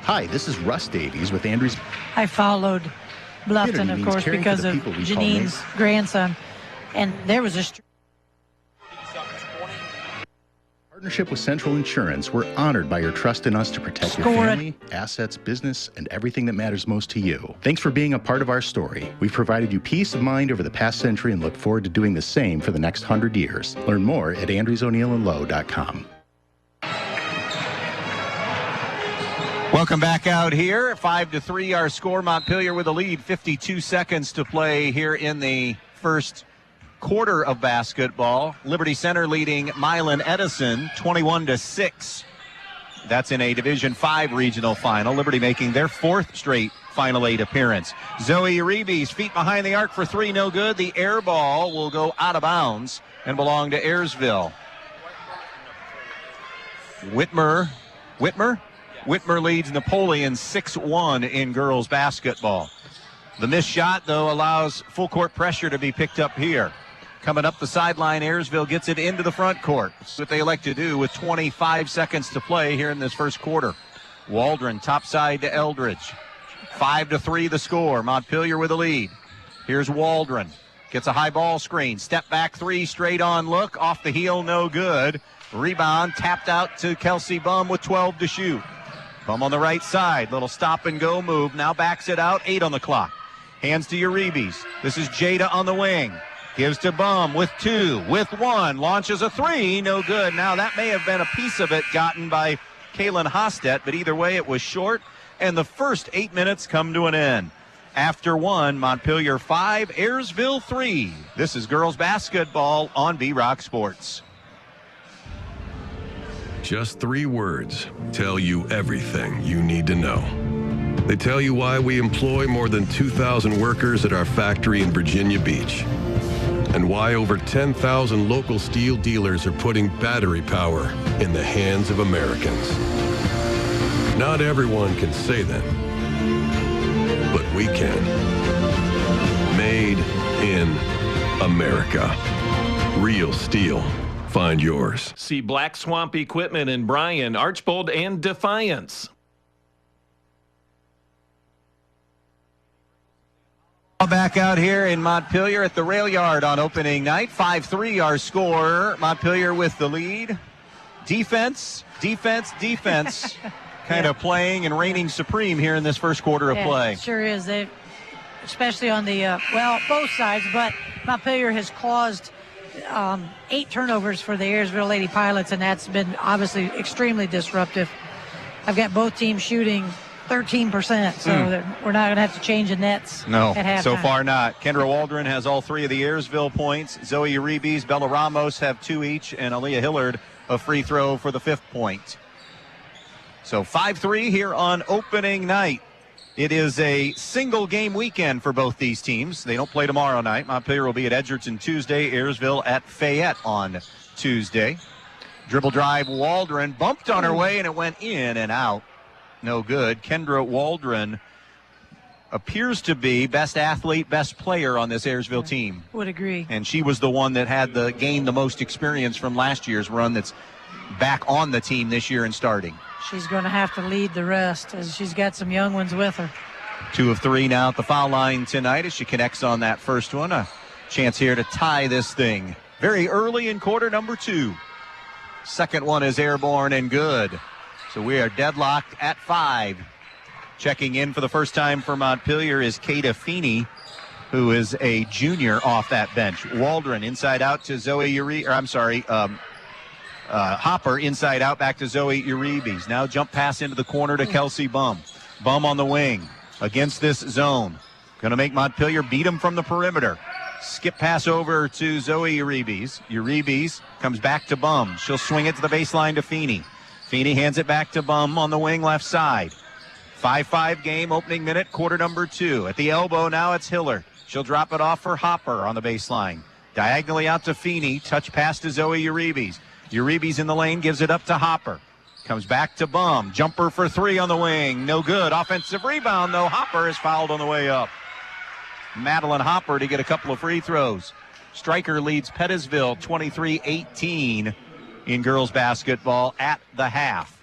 Hi, this is Russ Davies with Andrews. I followed Bluffton, of course, because of Janine's grandson, and there was a partnership with Central Insurance. We're honored by your trust in us to protect your family, assets, business, and everything that matters most to you. Thanks for being a part of our story. We've provided you peace of mind over the past century and look forward to doing the same for the next 100 years. Learn more at andrewsoneillandlowe.com. Welcome back out here. 5-3 our score. Montpelier with a lead. 52 seconds to play here in the first quarter of basketball. Liberty Center leading Milan Edison 21-6. That's in a Division 5 regional final. Liberty making their fourth straight Final 8 appearance. Zoe Uribe's feet behind the arc for three, no good. The air ball will go out of bounds and belong to Ayersville. Whitmer Whitmer leads Napoleon 6-1 in girls basketball. The missed shot, though, allows full court pressure to be picked up here. Coming up the sideline, Ayersville gets it into the front court. That's what they elect to do with 25 seconds to play here in this first quarter. Waldron topside to Eldridge. 5-3 the score. Montpelier with a lead. Here's Waldron. Gets a high ball screen. Step back three, straight on look. Off the heel, no good. Rebound tapped out to Kelsey Bum with 12 to shoot. Bum on the right side. Little stop and go move. Now backs it out. 8 on the clock. Hands to Uribe. This is Jada on the wing. Gives to Bum with 2, with 1. Launches a 3. No good. Now that may have been a piece of it gotten by Kaylin Hostet, but either way it was short. And the first 8 minutes come to an end. After 1, Montpelier 5, Ayersville 3. This is girls basketball on B-Rock Sports. Just 3 words tell you everything you need to know. They tell you why we employ more than 2,000 workers at our factory in Virginia Beach, and why over 10,000 local steel dealers are putting battery power in the hands of Americans. Not everyone can say that, but we can. Made in America. Real steel. Find yours. See Black Swamp Equipment in Bryan, Archbold, and Defiance. Back out here in Montpelier at the rail yard on opening night. 5-3 our score. Montpelier with the lead. Defense. Kind of playing and reigning supreme here in this first quarter of play. It sure is. They, especially on the, both sides, but Montpelier has caused 8 turnovers for the Ayersville Lady Pilots, and that's been obviously extremely disruptive. I've got both teams shooting 13%, so we're not going to have to change the nets. No, at halftime. So far not. Kendra Waldron has all 3 of the Ayersville points. Zoe Uribe, Bella Ramos have 2 each, and Aaliyah Hillard a free throw for the 5th point. So 5-3 here on opening night. It is a single game weekend for both these teams. They don't play tomorrow night. Montpelier will be at Edgerton Tuesday, Ayersville at Fayette on Tuesday. Dribble drive, Waldron bumped on her way, and it went in and out. No good. Kendra Waldron appears to be best athlete, best player on this Ayersville team. Would agree. And she was the one that had gained the most experience from last year's run that's back on the team this year and starting. She's going to have to lead the rest as she's got some young ones with her. 2 of 3 now at the foul line tonight as she connects on that first one. A chance here to tie this thing very early in quarter number 2. Second one is airborne and good. So we are deadlocked at 5. Checking in for the first time for Montpelier is Kata Feeney, who is a junior off that bench. Waldron inside out to Zoe Hopper inside out back to Zoe Uribe. Now jump pass into the corner to Kelsey Bum. Bum on the wing against this zone. Going to make Montpelier beat him from the perimeter. Skip pass over to Zoe Uribe. Uribe comes back to Bum. She'll swing it to the baseline to Feeney. Feeney hands it back to Bum on the wing left side. 5-5 game, opening minute, quarter number 2. At the elbow now it's Hiller. She'll drop it off for Hopper on the baseline. Diagonally out to Feeney. Touch pass to Zoe Uribe. Uribe's in the lane, gives it up to Hopper. Comes back to Bum. Jumper for 3 on the wing. No good. Offensive rebound, though. Hopper is fouled on the way up. Madeline Hopper to get a couple of free throws. Stryker leads Pettisville 23-18 in girls basketball at the half.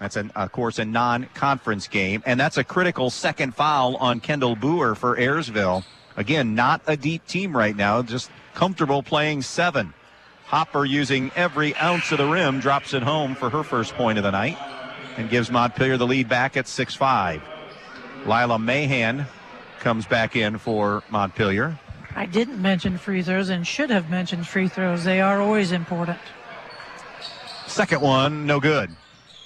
That's, of course, a non-conference game. And that's a critical second foul on Kendall Boer for Ayersville. Again, not a deep team right now, just comfortable playing 7. Hopper, using every ounce of the rim, drops it home for her first point of the night and gives Montpelier the lead back at 6-5. Lila Mahan comes back in for Montpelier. I didn't mention free throws and should have mentioned free throws. They are always important. Second one, no good.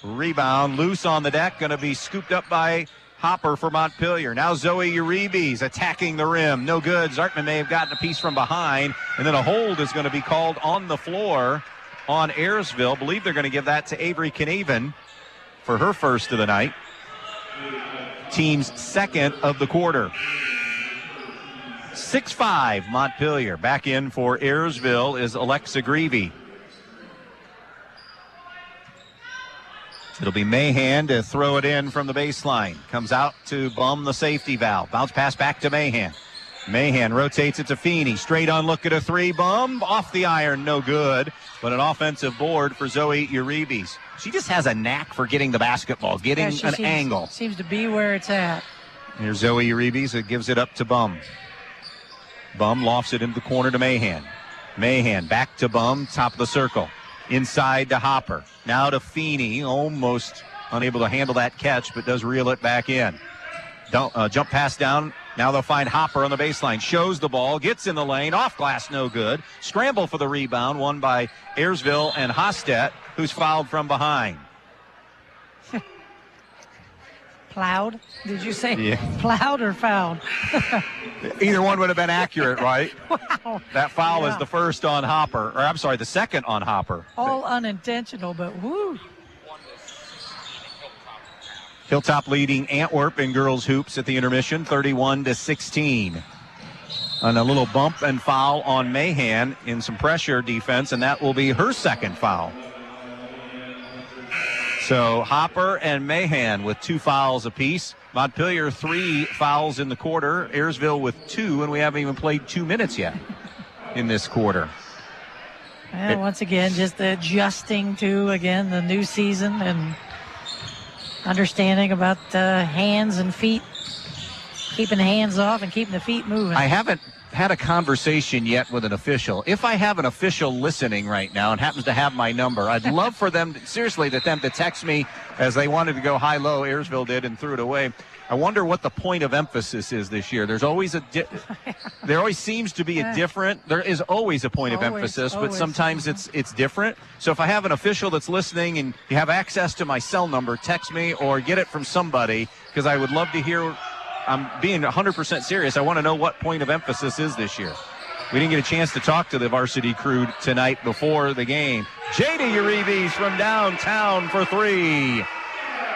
Rebound, loose on the deck, going to be scooped up by Hopper for Montpelier. Now Zoe Uribe's attacking the rim. No good. Zartman may have gotten a piece from behind. And then a hold is going to be called on the floor on Ayersville. Believe they're going to give that to Avery Knaven for her first of the night. Team's second of the quarter. 6-5 Montpelier. Back in for Ayersville is Alexa Greavy. It'll be Mahan to throw it in from the baseline. Comes out to Bum, the safety valve. Bounce pass back to Mahan. Mahan rotates it to Feeney. Straight on look at a three. Bum off the iron, no good. But an offensive board for Zoe Uribe. She just has a knack for getting the basketball, getting angle. Seems to be where it's at. Here's Zoe Uribe. It gives it up to Bum. Bum lofts it into the corner to Mahan. Mahan back to Bum, top of the circle. Inside to Hopper. Now to Feeney, almost unable to handle that catch, but does reel it back in. Jump pass down. Now they'll find Hopper on the baseline. Shows the ball, gets in the lane, off glass, no good. Scramble for the rebound, won by Ayersville and Hostet, who's fouled from behind. Plowed? Did you say Yeah. plowed or fouled? Either one would have been accurate, right? Wow. That foul is the first on Hopper, or I'm sorry, the second on Hopper. All unintentional, but woo. Hilltop leading Antwerp in girls hoops at the intermission, 31-16. And a little bump and foul on Mahan in some pressure defense, and that will be her second foul. So Hopper and Mahan with 2 fouls apiece. Montpelier 3 fouls in the quarter. Ayersville with 2, and we haven't even played 2 minutes yet in this quarter. Well, once again, just adjusting to, again, the new season and understanding about hands and feet, keeping the hands off and keeping the feet moving. I haven't had a conversation yet with an official. If I have an official listening right now and happens to have my number, I'd love for them, seriously, to text me as they wanted to go high-low. Ayersville did and threw it away. I wonder what the point of emphasis is this year. There's always there always seems to be there is always a point of emphasis, but sometimes it's different. So if I have an official that's listening and you have access to my cell number, text me or get it from somebody, because I would love to hear. I'm being 100% serious. I want to know what point of emphasis is this year. We didn't get a chance to talk to the varsity crew tonight before the game. Jada Uribe from downtown for 3.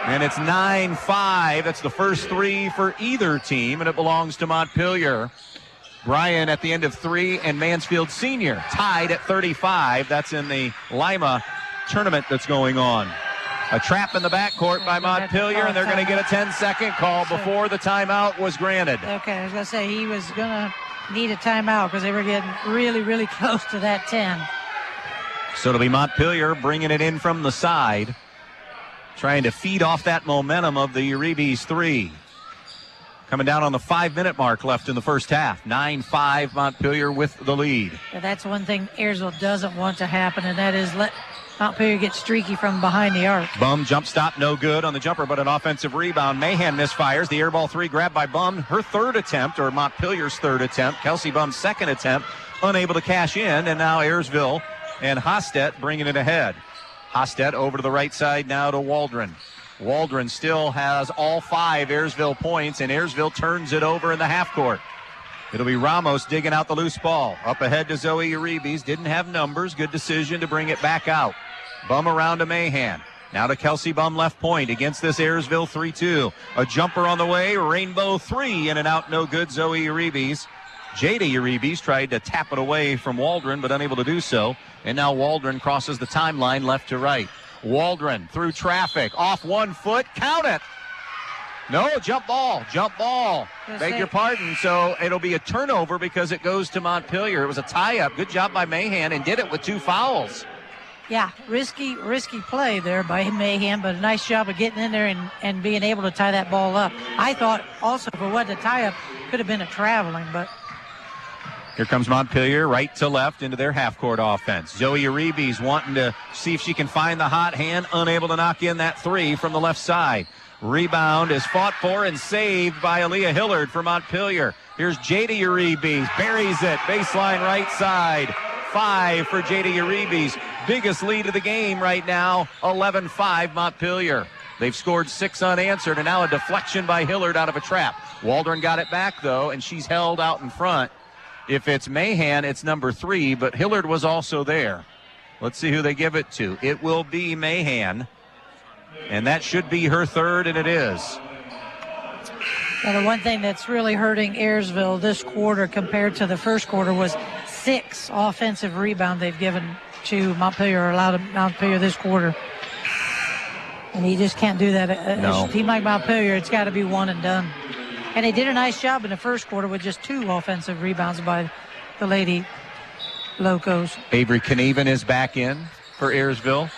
And it's 9-5. That's the first 3 for either team, and it belongs to Montpelier. Bryan at the end of 3, and Mansfield Senior tied at 35. That's in the Lima tournament that's going on. A trap in the backcourt by Montpelier, and they're going to get a 10-second call before the timeout was granted. Okay, I was going to say he was going to need a timeout because they were getting really, really close to that 10. So it'll be Montpelier bringing it in from the side, trying to feed off that momentum of the Uribe's 3. Coming down on the 5-minute mark left in the first half. 9-5 Montpelier with the lead. That's one thing Ayersville doesn't want to happen, and that is let Montpelier get streaky from behind the arc. Bum jump stop, no good on the jumper, but an offensive rebound. Mahan misfires. The air ball 3 grabbed by Bum. Her third attempt, or Montpelier's third attempt. Kelsey Bum's second attempt, unable to cash in, and now Ayersville and Hostet bringing it ahead. Hostet over to the right side now to Waldron. Waldron still has all 5 Ayersville points, and Ayersville turns it over in the half court. It'll be Ramos digging out the loose ball. Up ahead to Zoe Uribe. Didn't have numbers. Good decision to bring it back out. Bum around to Mahan. Now to Kelsey Bum left point against this Ayersville 3-2. A jumper on the way. Rainbow 3 in and out. No good. Zoe Uribe. Jada Uribe tried to tap it away from Waldron, but unable to do so. And now Waldron crosses the timeline left to right. Waldron through traffic. Off 1 foot. Count it. No, jump ball. Beg your pardon. So it'll be a turnover because it goes to Montpelier. It was a tie-up. Good job by Mahan, and did it with 2 fouls. Yeah, risky play there by Mahan, but a nice job of getting in there and being able to tie that ball up. I thought also for what the tie-up could have been a traveling, but. Here comes Montpelier right to left into their half-court offense. Zoe Uribe's wanting to see if she can find the hot hand, unable to knock in that 3 from the left side. Rebound is fought for and saved by Aaliyah Hillard for Montpelier. Here's Jada Uribe, buries it, baseline right side. 5 for Jada Uribe's biggest lead of the game right now, 11-5 Montpelier. They've scored 6 unanswered, and now a deflection by Hillard out of a trap. Waldron got it back, though, and she's held out in front. If it's Mahan, it's number 3, but Hillard was also there. Let's see who they give it to. It will be Mahan, and that should be her third, and it is. Now, the one thing that's really hurting Ayersville this quarter compared to the first quarter was 6 offensive rebounds they've given to Montpelier, or allowed Montpelier this quarter. And he just can't do that. No. A team like Montpelier, it's got to be one and done. And they did a nice job in the first quarter with just 2 offensive rebounds by the Lady Locos. Avery Knieven is back in for Ayersville.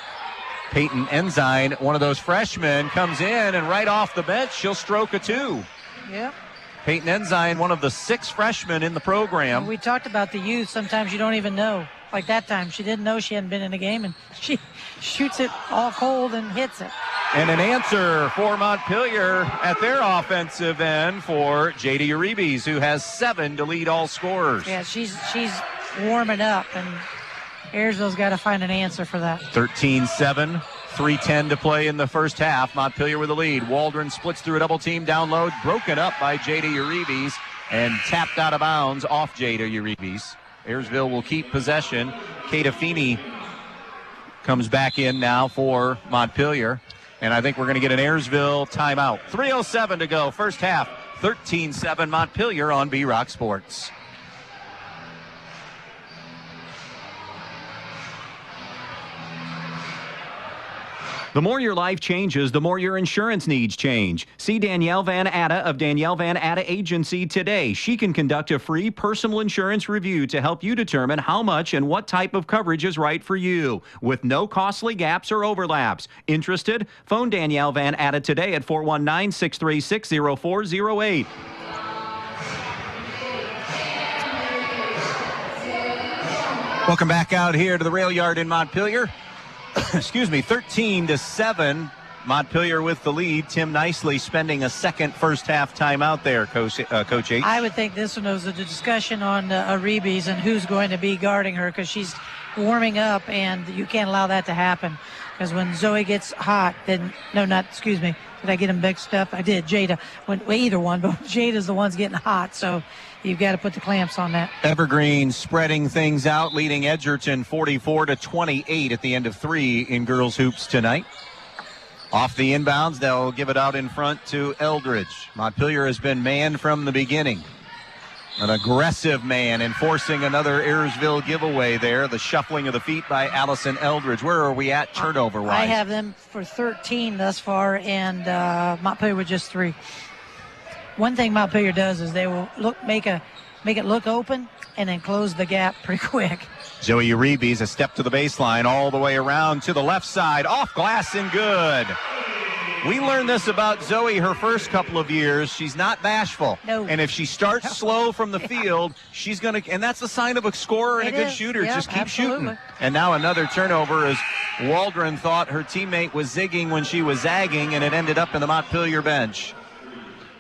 Peyton Ensign, one of those freshmen, comes in, and right off the bench, she'll stroke a 2. Yep. Peyton Ensign, one of the 6 freshmen in the program. And we talked about the youth. Sometimes you don't even know. Like that time, she didn't know she hadn't been in a game, and she shoots it all cold and hits it. And an answer for Montpelier at their offensive end for Jada Uribe, who has 7 to lead all scorers. Yeah, she's warming up, and Ayersville's got to find an answer for that. 13-7, 3:10 to play in the first half. Montpelier with the lead. Waldron splits through a double team down low, broken up by Jada Uribe and tapped out of bounds off Jada Uribe. Ayersville will keep possession. Kata Feeney comes back in now for Montpelier. And I think we're going to get an Ayersville timeout. 3:07 to go, first half. 13-7 Montpelier on B-Rock Sports. The more your life changes, the more your insurance needs change. See Danielle Van Atta of Danielle Van Atta Agency today. She can conduct a free personal insurance review to help you determine how much and what type of coverage is right for you, with no costly gaps or overlaps. Interested? Phone Danielle Van Atta today at 419-636-0408. Welcome back out here to the rail yard in Montpelier. Excuse me, 13-7. Montpelier with the lead. Tim Nicely spending a second first half timeout there, Coach H. I would think this one was a discussion on Uribe and who's going to be guarding her, because she's warming up, and you can't allow that to happen. Because when Zoe gets hot, then, no, not, excuse me, did I get them mixed up? I did, Jada. Either one, but Jada's the one's getting hot, so you've got to put the clamps on that. Evergreen spreading things out, leading Edgerton 44-28 at the end of 3 in girls hoops tonight. Off the inbounds, they'll give it out in front to Eldridge. Montpelier has been man from the beginning. An aggressive man enforcing another Ayersville giveaway there. The shuffling of the feet by Allison Eldridge. Where are we at turnover-wise? I have them for 13 thus far, and Montpelier with just 3. One thing Montpelier does is they will make it look open and then close the gap pretty quick. Zoe Uribe's a step to the baseline, all the way around to the left side, off glass and good. We learned this about Zoe her first couple of years. She's not bashful. No. And if she starts slow from the field, she's going to, and that's the sign of a scorer and a good shooter. Yep, just keep absolutely. shooting. And now another turnover as Waldron thought her teammate was zigging when she was zagging, and it ended up in the Montpelier bench.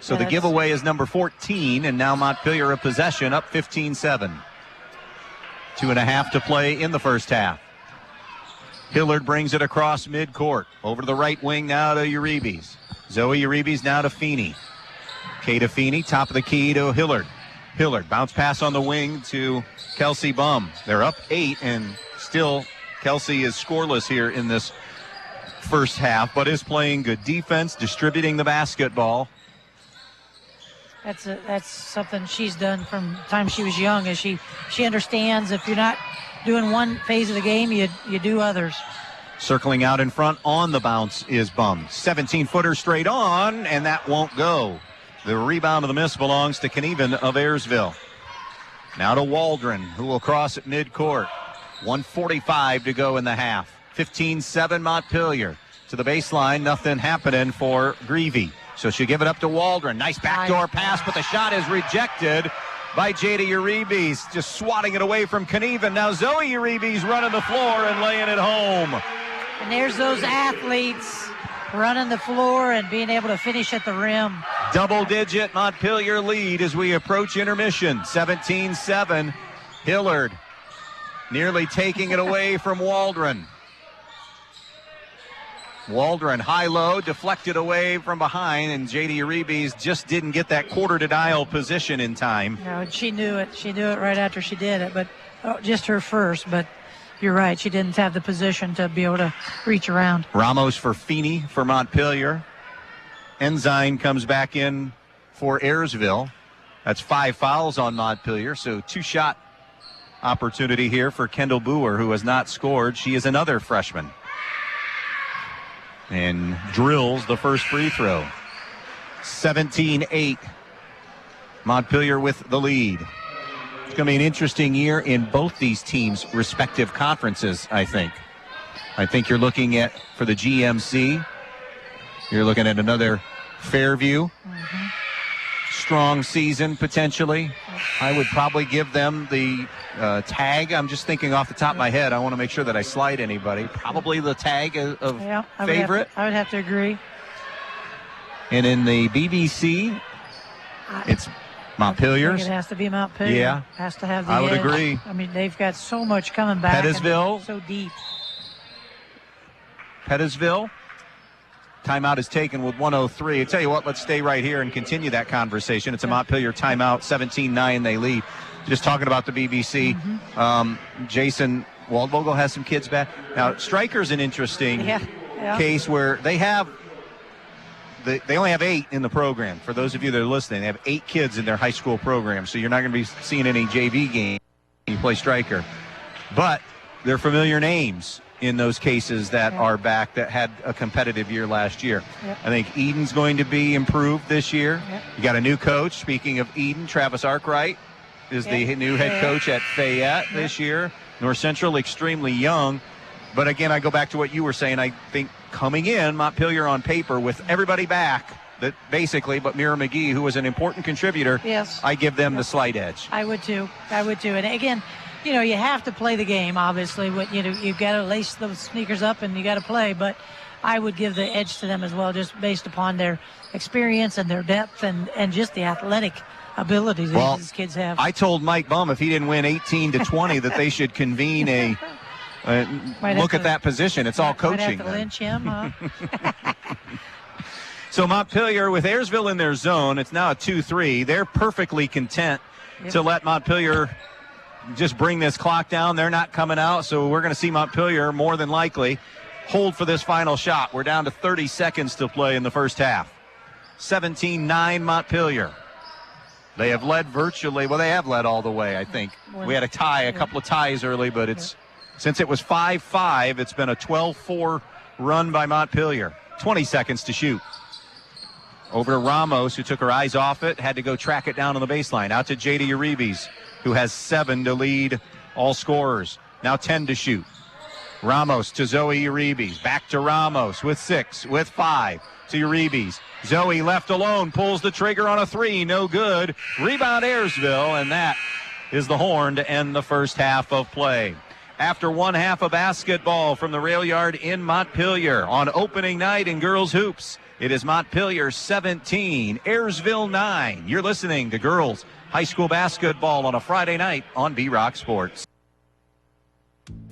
So the giveaway is number 14, and now Montpelier a possession, up 15-7. 2.5 to play in the first half. Hillard brings it across midcourt. Over to the right wing now to Uribe's. Zoe Uribe's now to Feeney. Kata Feeney, top of the key to Hillard. Hillard, bounce pass on the wing to Kelsey Bum. They're up 8, and still Kelsey is scoreless here in this first half, but is playing good defense, distributing the basketball. That's something she's done from the time she was young. Is she understands if you're not doing one phase of the game, you do others. Circling out in front on the bounce is Bum. 17-footer straight on, and that won't go. The rebound of the miss belongs to Knieven of Ayersville. Now to Waldron, who will cross at midcourt. 1:45 to go in the half. 15-7 Montpelier. To the baseline, nothing happening for Greavy. So she'll give it up to Waldron. Nice backdoor pass, but the shot is rejected by Jada Uribe. Just swatting it away from Knieven. Now Zoe Uribe's running the floor and laying it home. And there's those athletes running the floor and being able to finish at the rim. Double-digit Montpelier lead as we approach intermission. 17-7. Hillard nearly taking it away from Waldron. Waldron high-low, deflected away from behind, and J.D. Uribe's just didn't get that quarter-to-dial position in time. No, she knew it. She knew it right after she did it, but just her first. But you're right, she didn't have the position to be able to reach around. Ramos for Feeney for Montpelier. Ensign comes back in for Ayersville. That's 5 fouls on Montpelier, so 2-shot opportunity here for Kendall Boer, who has not scored. She is another freshman. and drills the first free throw. 17-8. Montpelier with the lead. It's going to be an interesting year in both these teams' respective conferences, I think. I think you're looking at, for the GMC, you're looking at another Fairview. Strong season, potentially. I would probably give them the tag. I'm just thinking off the top of my head. I want to make sure that I slide anybody. Probably the tag of favorite. I would have to agree. And in the BBC, it's Montpelier's. I think it has to be Montpelier. Yeah. Has to have the I would edge. agree. I mean, they've got so much coming back. Pettisville. So deep. Pettisville. Timeout is taken with 1:03. I tell you what, let's stay right here and continue that conversation. It's a Montpelier timeout, 17-9 they lead. Just talking about the BBC. Jason Waldvogel has some kids back. Now, Stryker's an interesting case where they only have 8 in the program. For those of you that are listening, they have 8 kids in their high school program, so you're not going to be seeing any JV game when you play Stryker. But they're familiar names in those cases that are back that had a competitive year last year. I think Eden's going to be improved this year. You got a new coach. Speaking of Eden, Travis Arkwright is the new head coach at Fayette this year. North Central, extremely young. But again, I go back to what you were saying. I think coming in, Montpelier on paper with everybody back, that basically, but Mira McGee, who was an important contributor, I give them the slight edge. I would too. And again, you know, you have to play the game, obviously. You've got to lace those sneakers up and you got to play. But I would give the edge to them as well, just based upon their experience and their depth and just the athletic abilities these kids have. I told Mike Bum if he didn't win 18-20 that they should convene a look at that position. It's all coaching. Might have to lynch him, huh? So Montpelier with Ayersville in their zone, it's now a 2-3. They're perfectly content to let Montpelier just bring this clock down. They're not coming out, so we're going to see Montpelier more than likely hold for this final shot. We're down to 30 seconds to play in the first half. 17-9 Montpelier. They have led virtually, they have led all the way, I think. We had a couple of ties early, but since it was 5-5, it's been a 12-4 run by Montpelier. 20 seconds to shoot. Over to Ramos, who took her eyes off it, had to go track it down on the baseline. Out to Jada Uribe, who has 7 to lead all scorers. Now 10 to shoot. Ramos to Zoe Uribe. Back to Ramos with 6, with 5 to Uribe. Zoe left alone, pulls the trigger on a 3. No good. Rebound Ayersville, and that is the horn to end the first half of play. After one half of basketball from the rail yard in Montpelier on opening night in girls hoops, it is Montpelier 17, Ayersville 9. You're listening to girls high school basketball on a Friday night on B-Rock Sports.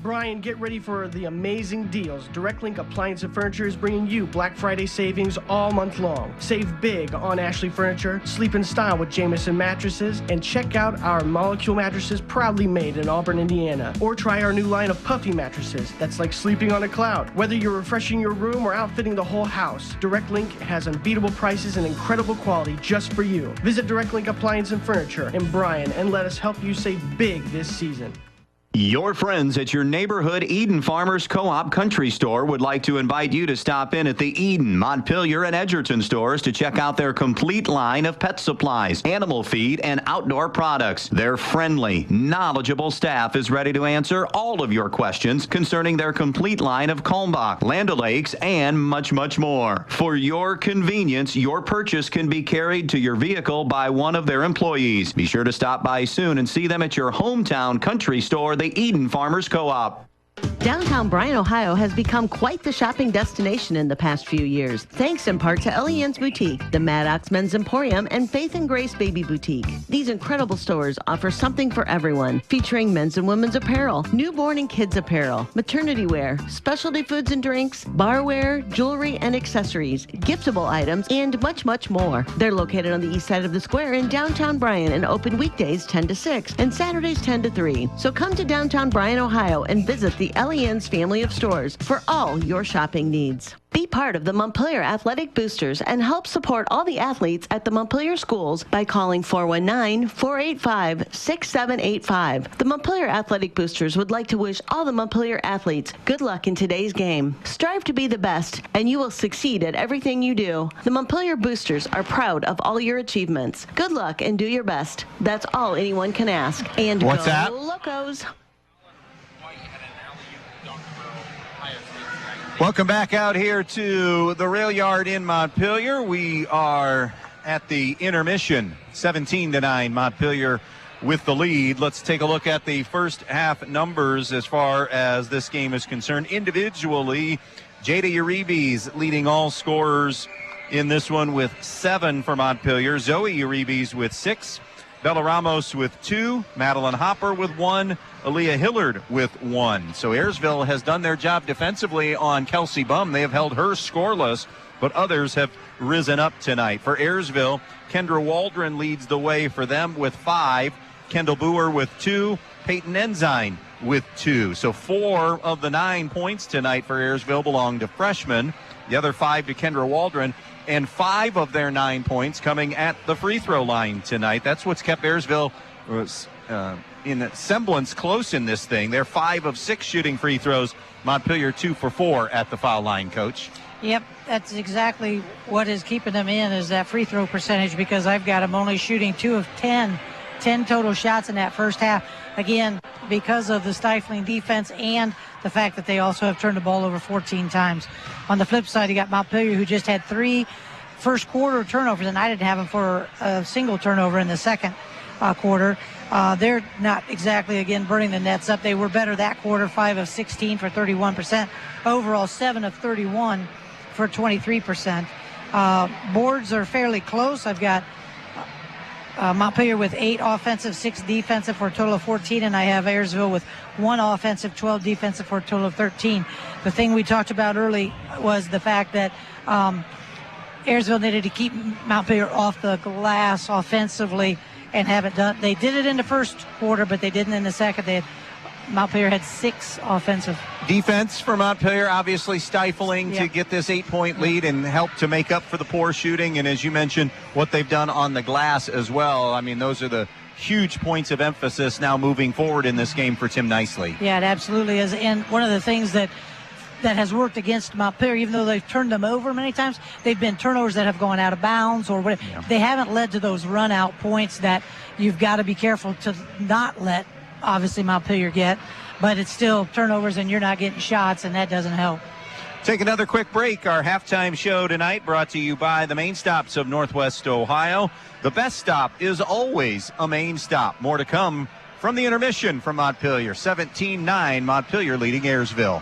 Brian, get ready for the amazing deals. Direct Link Appliance and Furniture is bringing you Black Friday savings all month long. Save big on Ashley Furniture, sleep in style with Jameson mattresses, and check out our Molecule mattresses proudly made in Auburn, Indiana. Or try our new line of puffy mattresses that's like sleeping on a cloud. Whether you're refreshing your room or outfitting the whole house, Direct Link has unbeatable prices and incredible quality just for you. Visit Direct Link Appliance and Furniture in Bryan and let us help you save big this season. Your friends at your neighborhood Eden Farmers Co-op Country Store would like to invite you to stop in at the Eden, Montpelier, and Edgerton stores to check out their complete line of pet supplies, animal feed, and outdoor products. Their friendly, knowledgeable staff is ready to answer all of your questions concerning their complete line of Kalmbach, Land O'Lakes, and much, much more. For your convenience, your purchase can be carried to your vehicle by one of their employees. Be sure to stop by soon and see them at your hometown country store, the Eden Farmers Co-op. Downtown Bryan, Ohio has become quite the shopping destination in the past few years, thanks in part to Elian's Boutique, the Maddox Men's Emporium, and Faith and Grace Baby Boutique. These incredible stores offer something for everyone, featuring men's and women's apparel, newborn and kids apparel, maternity wear, specialty foods and drinks, barware, jewelry and accessories, giftable items, and much, much more. They're located on the east side of the square in downtown Bryan and open weekdays 10 to 6 and Saturdays 10 to 3. So come to downtown Bryan, Ohio and visit the Shelly Ann's family of stores for all your shopping needs. Be part of the Montpelier Athletic Boosters and help support all the athletes at the Montpelier schools by calling 419-485-6785. The Montpelier Athletic Boosters would like to wish all the Montpelier athletes good luck in today's game. Strive to be the best, and you will succeed at everything you do. The Montpelier Boosters are proud of all your achievements. Good luck and do your best. That's all anyone can ask. And what's go that? Locos. Welcome back out here to the rail yard in Montpelier. We are at the intermission, 17-9, Montpelier with the lead. Let's take a look at the first half numbers as far as this game is concerned. Individually, Jada Uribe's leading all scorers in this one with 7 for Montpelier. Zoe Uribe's with 6. Bella Ramos with 2, Madeline Hopper with 1, Aaliyah Hillard with 1. So Ayersville has done their job defensively on Kelsey Bum. They have held her scoreless, but others have risen up tonight. For Ayersville, Kendra Waldron leads the way for them with 5, Kendall Boer with 2, Peyton Ensign with 2. So 4 of the 9 points tonight for Ayersville belong to freshmen. The other 5 to Kendra Waldron. And 5 of their 9 points coming at the free throw line tonight. That's what's kept Ayersville in semblance close in this thing. They're 5 of 6 shooting free throws. Montpelier 2 for 4 at the foul line, Coach. Yep, that's exactly what is keeping them in, is that free throw percentage, because I've got them only shooting 2 of 10 total shots in that first half. Again, because of the stifling defense and the fact that they also have turned the ball over 14 times. On the flip side, you got Montpelier, who just had 3 first quarter turnovers, and I didn't have them for a single turnover in the second quarter. They're not exactly, again, burning the nets up. They were better that quarter, 5 of 16 for 31%. Overall, 7 of 31 for 23%. Boards are fairly close. I've got Montpelier with 8 offensive, 6 defensive for a total of 14, and I have Ayersville with 1 offensive, 12 defensive for a total of 13. The thing we talked about early was the fact that Ayersville needed to keep Montpelier off the glass offensively and haven't done. They did it in the first quarter, but they didn't in the second. Montpelier had 6 offensive. Defense for Montpelier obviously stifling to get this 8-point lead and help to make up for the poor shooting. And as you mentioned, what they've done on the glass as well. I mean, those are the huge points of emphasis now moving forward in this game for Tim Nicely. Yeah, it absolutely is. And one of the things that has worked against Montpelier, even though they've turned them over many times, they've been turnovers that have gone out of bounds or whatever. Yeah. They haven't led to those run-out points that you've got to be careful to not let, obviously, Montpelier get. But it's still turnovers, and you're not getting shots, and that doesn't help. Take another quick break. Our halftime show tonight brought to you by the main stops of Northwest Ohio. The best stop is always a main stop. More to come from the intermission from Montpelier. 17-9, Montpelier leading Ayersville.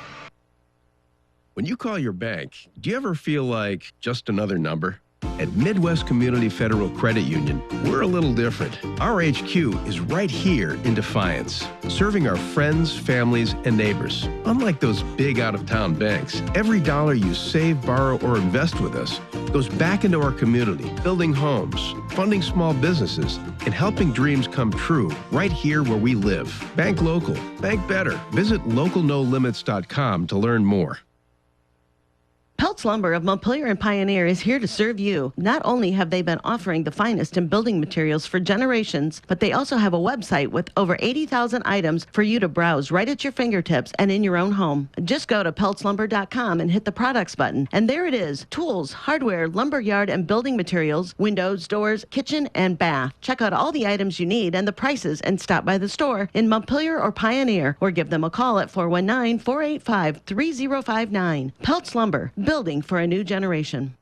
When you call your bank, do you ever feel like just another number? At Midwest Community Federal Credit Union, we're a little different. Our HQ is right here in Defiance, serving our friends, families, and neighbors. Unlike those big out-of-town banks, every dollar you save, borrow, or invest with us goes back into our community, building homes, funding small businesses, and helping dreams come true right here where we live. Bank local. Bank better. Visit localnolimits.com to learn more. Peltz Lumber of Montpelier and Pioneer is here to serve you. Not only have they been offering the finest in building materials for generations, but they also have a website with over 80,000 items for you to browse right at your fingertips and in your own home. Just go to peltzlumber.com and hit the products button, and there it is. Tools, hardware, lumberyard, and building materials, windows, doors, kitchen, and bath. Check out all the items you need and the prices, and stop by the store in Montpelier or Pioneer, or give them a call at 419-485-3059. Peltz Lumber, building for a new generation.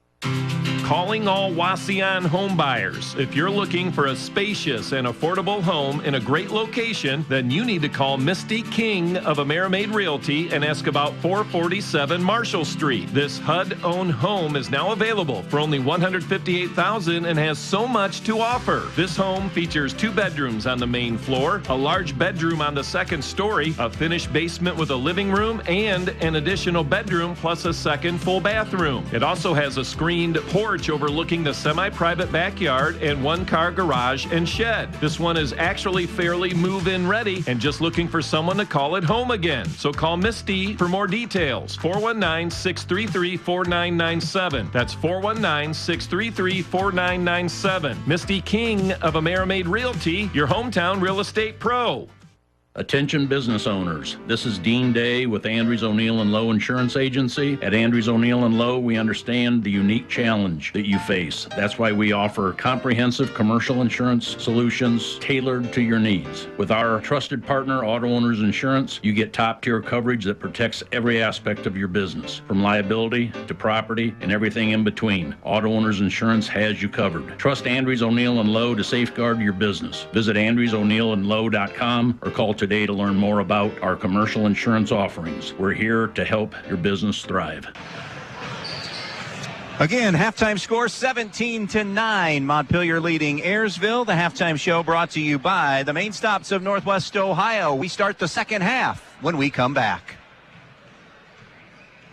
Calling all Wauseon home buyers. If you're looking for a spacious and affordable home in a great location, then you need to call Misty King of Amerimaid Realty and ask about 447 Marshall Street. This HUD-owned home is now available for only $158,000 and has so much to offer. This home features 2 bedrooms on the main floor, a large bedroom on the second story, a finished basement with a living room, and an additional bedroom plus a second full bathroom. It also has a screened porch porch overlooking the semi-private backyard and one-car garage and shed. This one is actually fairly move-in ready and just looking for someone to call it home again. So call Misty for more details. 419-633-4997. That's 419-633-4997. Misty King of Amerimaid Realty, your hometown real estate pro. Attention business owners, this is Dean Day with Andrews O'Neill & Lowe Insurance Agency. At Andrews O'Neill & Lowe, we understand the unique challenge that you face. That's why we offer comprehensive commercial insurance solutions tailored to your needs. With our trusted partner, Auto Owners Insurance, you get top-tier coverage that protects every aspect of your business, from liability to property and everything in between. Auto Owners Insurance has you covered. Trust Andrews O'Neill & Lowe to safeguard your business. Visit AndrewsO'NeillandLowe.com or call today to learn more about our commercial insurance offerings. We're here to help your business thrive. Again, halftime score 17-9. Montpelier leading Ayersville. The halftime show brought to you by the main stops of Northwest Ohio. We start the second half when we come back.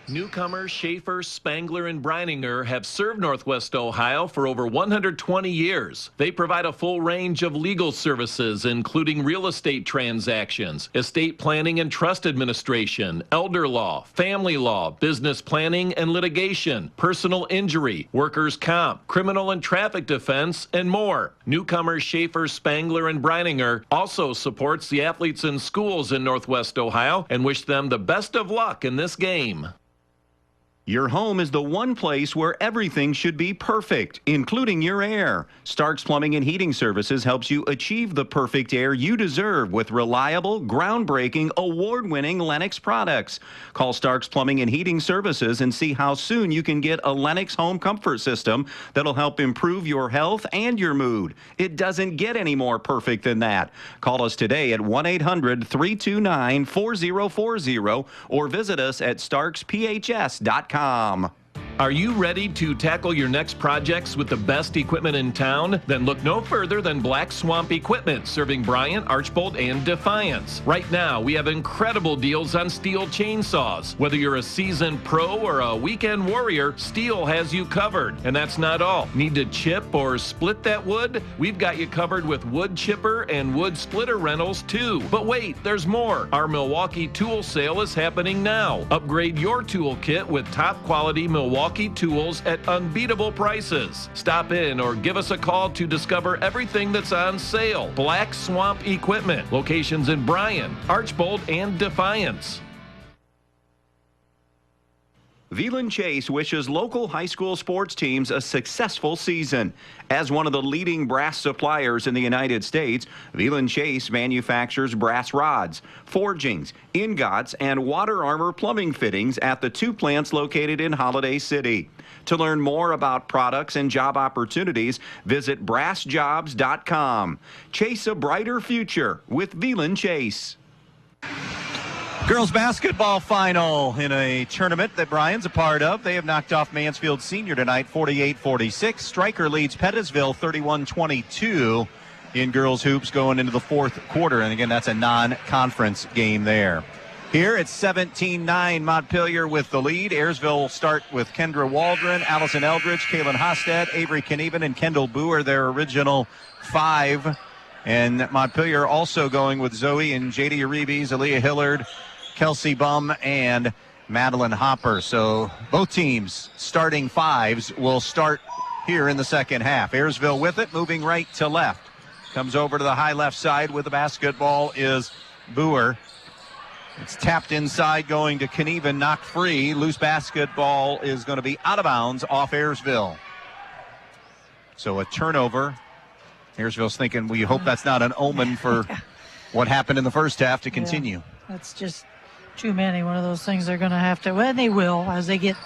Newcomers Schaefer, Spangler, and Brininger have served Northwest Ohio for over 120 years. They provide a full range of legal services, including real estate transactions, estate planning and trust administration, elder law, family law, business planning and litigation, personal injury, workers' comp, criminal and traffic defense, and more. Newcomers Schaefer, Spangler, and Brininger also supports the athletes in schools in Northwest Ohio and wish them the best of luck in this game. Your home is the one place where everything should be perfect, including your air. Starks Plumbing and Heating Services helps you achieve the perfect air you deserve with reliable, groundbreaking, award-winning Lennox products. Call Starks Plumbing and Heating Services and see how soon you can get a Lennox home comfort system that'll help improve your health and your mood. It doesn't get any more perfect than that. Call us today at 1-800-329-4040 or visit us at starksphs.com. Are you ready to tackle your next projects with the best equipment in town? Then look no further than Black Swamp Equipment, serving Bryant, Archbold, and Defiance. Right now, we have incredible deals on Steel chainsaws. Whether you're a seasoned pro or a weekend warrior, Steel has you covered. And that's not all. Need to chip or split that wood? We've got you covered with wood chipper and wood splitter rentals too. But wait, there's more. Our Milwaukee tool sale is happening now. Upgrade your tool kit with top quality Milwaukee tools at unbeatable prices. Stop in or give us a call to discover everything that's on sale. Black Swamp Equipment. Locations in Bryan, Archbold, and Defiance. Veland Chase wishes local high school sports teams a successful season. As one of the leading brass suppliers in the United States, Veland Chase manufactures brass rods, forgings, ingots, and water armor plumbing fittings at the two plants located in Holiday City. To learn more about products and job opportunities, visit brassjobs.com. Chase a brighter future with Veland Chase. Girls basketball final in a tournament that Brian's a part of. They have knocked off Mansfield Senior tonight, 48-46. Stryker leads Pettisville 31-22 in girls hoops going into the fourth quarter. And again, that's a non-conference game there. Here it's 17-9, Montpelier with the lead. Ayersville will start with Kendra Waldron, Allison Eldridge, Kaylin Hosted, Avery Knieven, and Kendall Boer, their original five. And Montpelier also going with Zoe and J.D. Uribe, Aaliyah Hillard, Kelsey Bum, and Madeline Hopper. So both teams starting fives will start here in the second half. Ayersville with it, moving right to left. Comes over to the high left side with the basketball is Boer. It's tapped inside, going to Knieven, knocked free. Loose basketball is going to be out of bounds off Ayersville. So a turnover. Ayersville's thinking, we hope that's not an omen for what happened in the first half to continue. That's just too many. One of those things they're going to have to, well, they will as they get,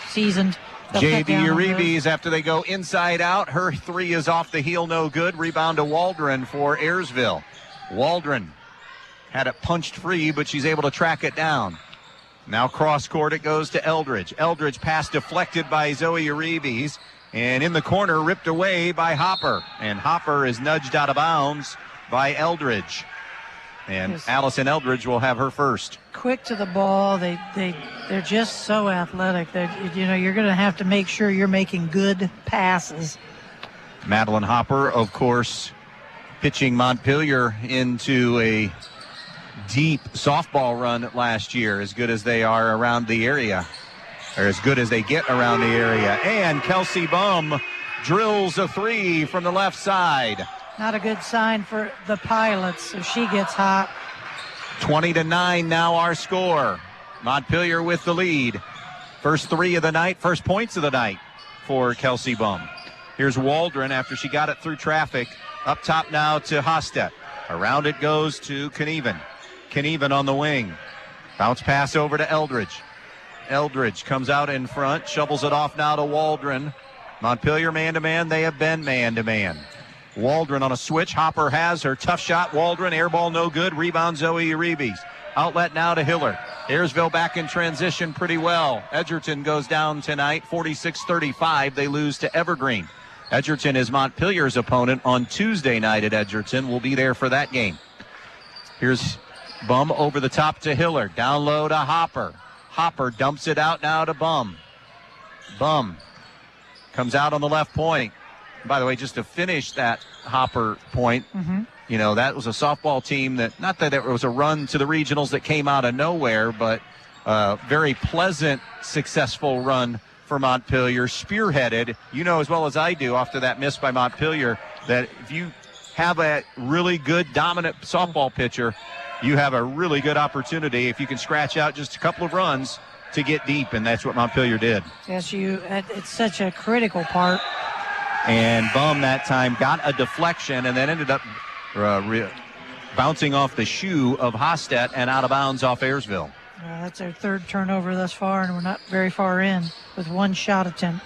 seasoned. J.D. Uribe, after they go inside out, her three is off the heel, no good. Rebound to Waldron for Ayersville. Waldron had it punched free, but she's able to track it down. Now cross court, it goes to Eldridge. Eldridge pass deflected by Zoe Uribe. And in the corner, ripped away by Hopper. And Hopper is nudged out of bounds by Eldridge. And Yes. Allison Eldridge will have her first. Quick to the ball. They're just so athletic that, you're going to have to make sure you're making good passes. Madeline Hopper, of course, pitching Montpelier into a deep softball run last year, as good as they are around the area, or as good as they get around the area. And Kelsey Bum drills a 3 from the left side. Not a good sign for the Pilots if she gets hot. 20-9 now our score. Montpelier with the lead. First points of the night for Kelsey Bum. Here's Waldron after she got it through traffic. Up top now to Hostet. Around it goes to Knieven. Knieven on the wing. Bounce pass over to Eldridge. Eldridge comes out in front, shovels it off now to Waldron. Montpelier man-to-man, they have been man-to-man. Waldron on a switch. Hopper has her tough shot. Waldron, air ball no good. Rebound Zoe Uribe. Outlet now to Hillard. Ayersville back in transition pretty well. Edgerton goes down tonight, 46-35. They lose to Evergreen. Edgerton is Montpelier's opponent on Tuesday night at Edgerton. We'll be there for that game. Here's Bum over the top to Hillard. Down low to Hopper. Hopper dumps it out now to Bum. Bum comes out on the left point. By the way, just to finish that Hopper point, that was a softball team that, not that it was a run to the regionals that came out of nowhere, but a very pleasant, successful run for Montpelier, spearheaded, as well as I do, after that miss by Montpelier, that if you have a really good, dominant softball pitcher, you have a really good opportunity, if you can scratch out just a couple of runs, to get deep, and that's what Montpelier did. Yes, it's such a critical part. And Bum that time got a deflection and then ended up bouncing off the shoe of Hostet and out of bounds off Ayersville. That's our third turnover thus far, and we're not very far in with one shot attempt.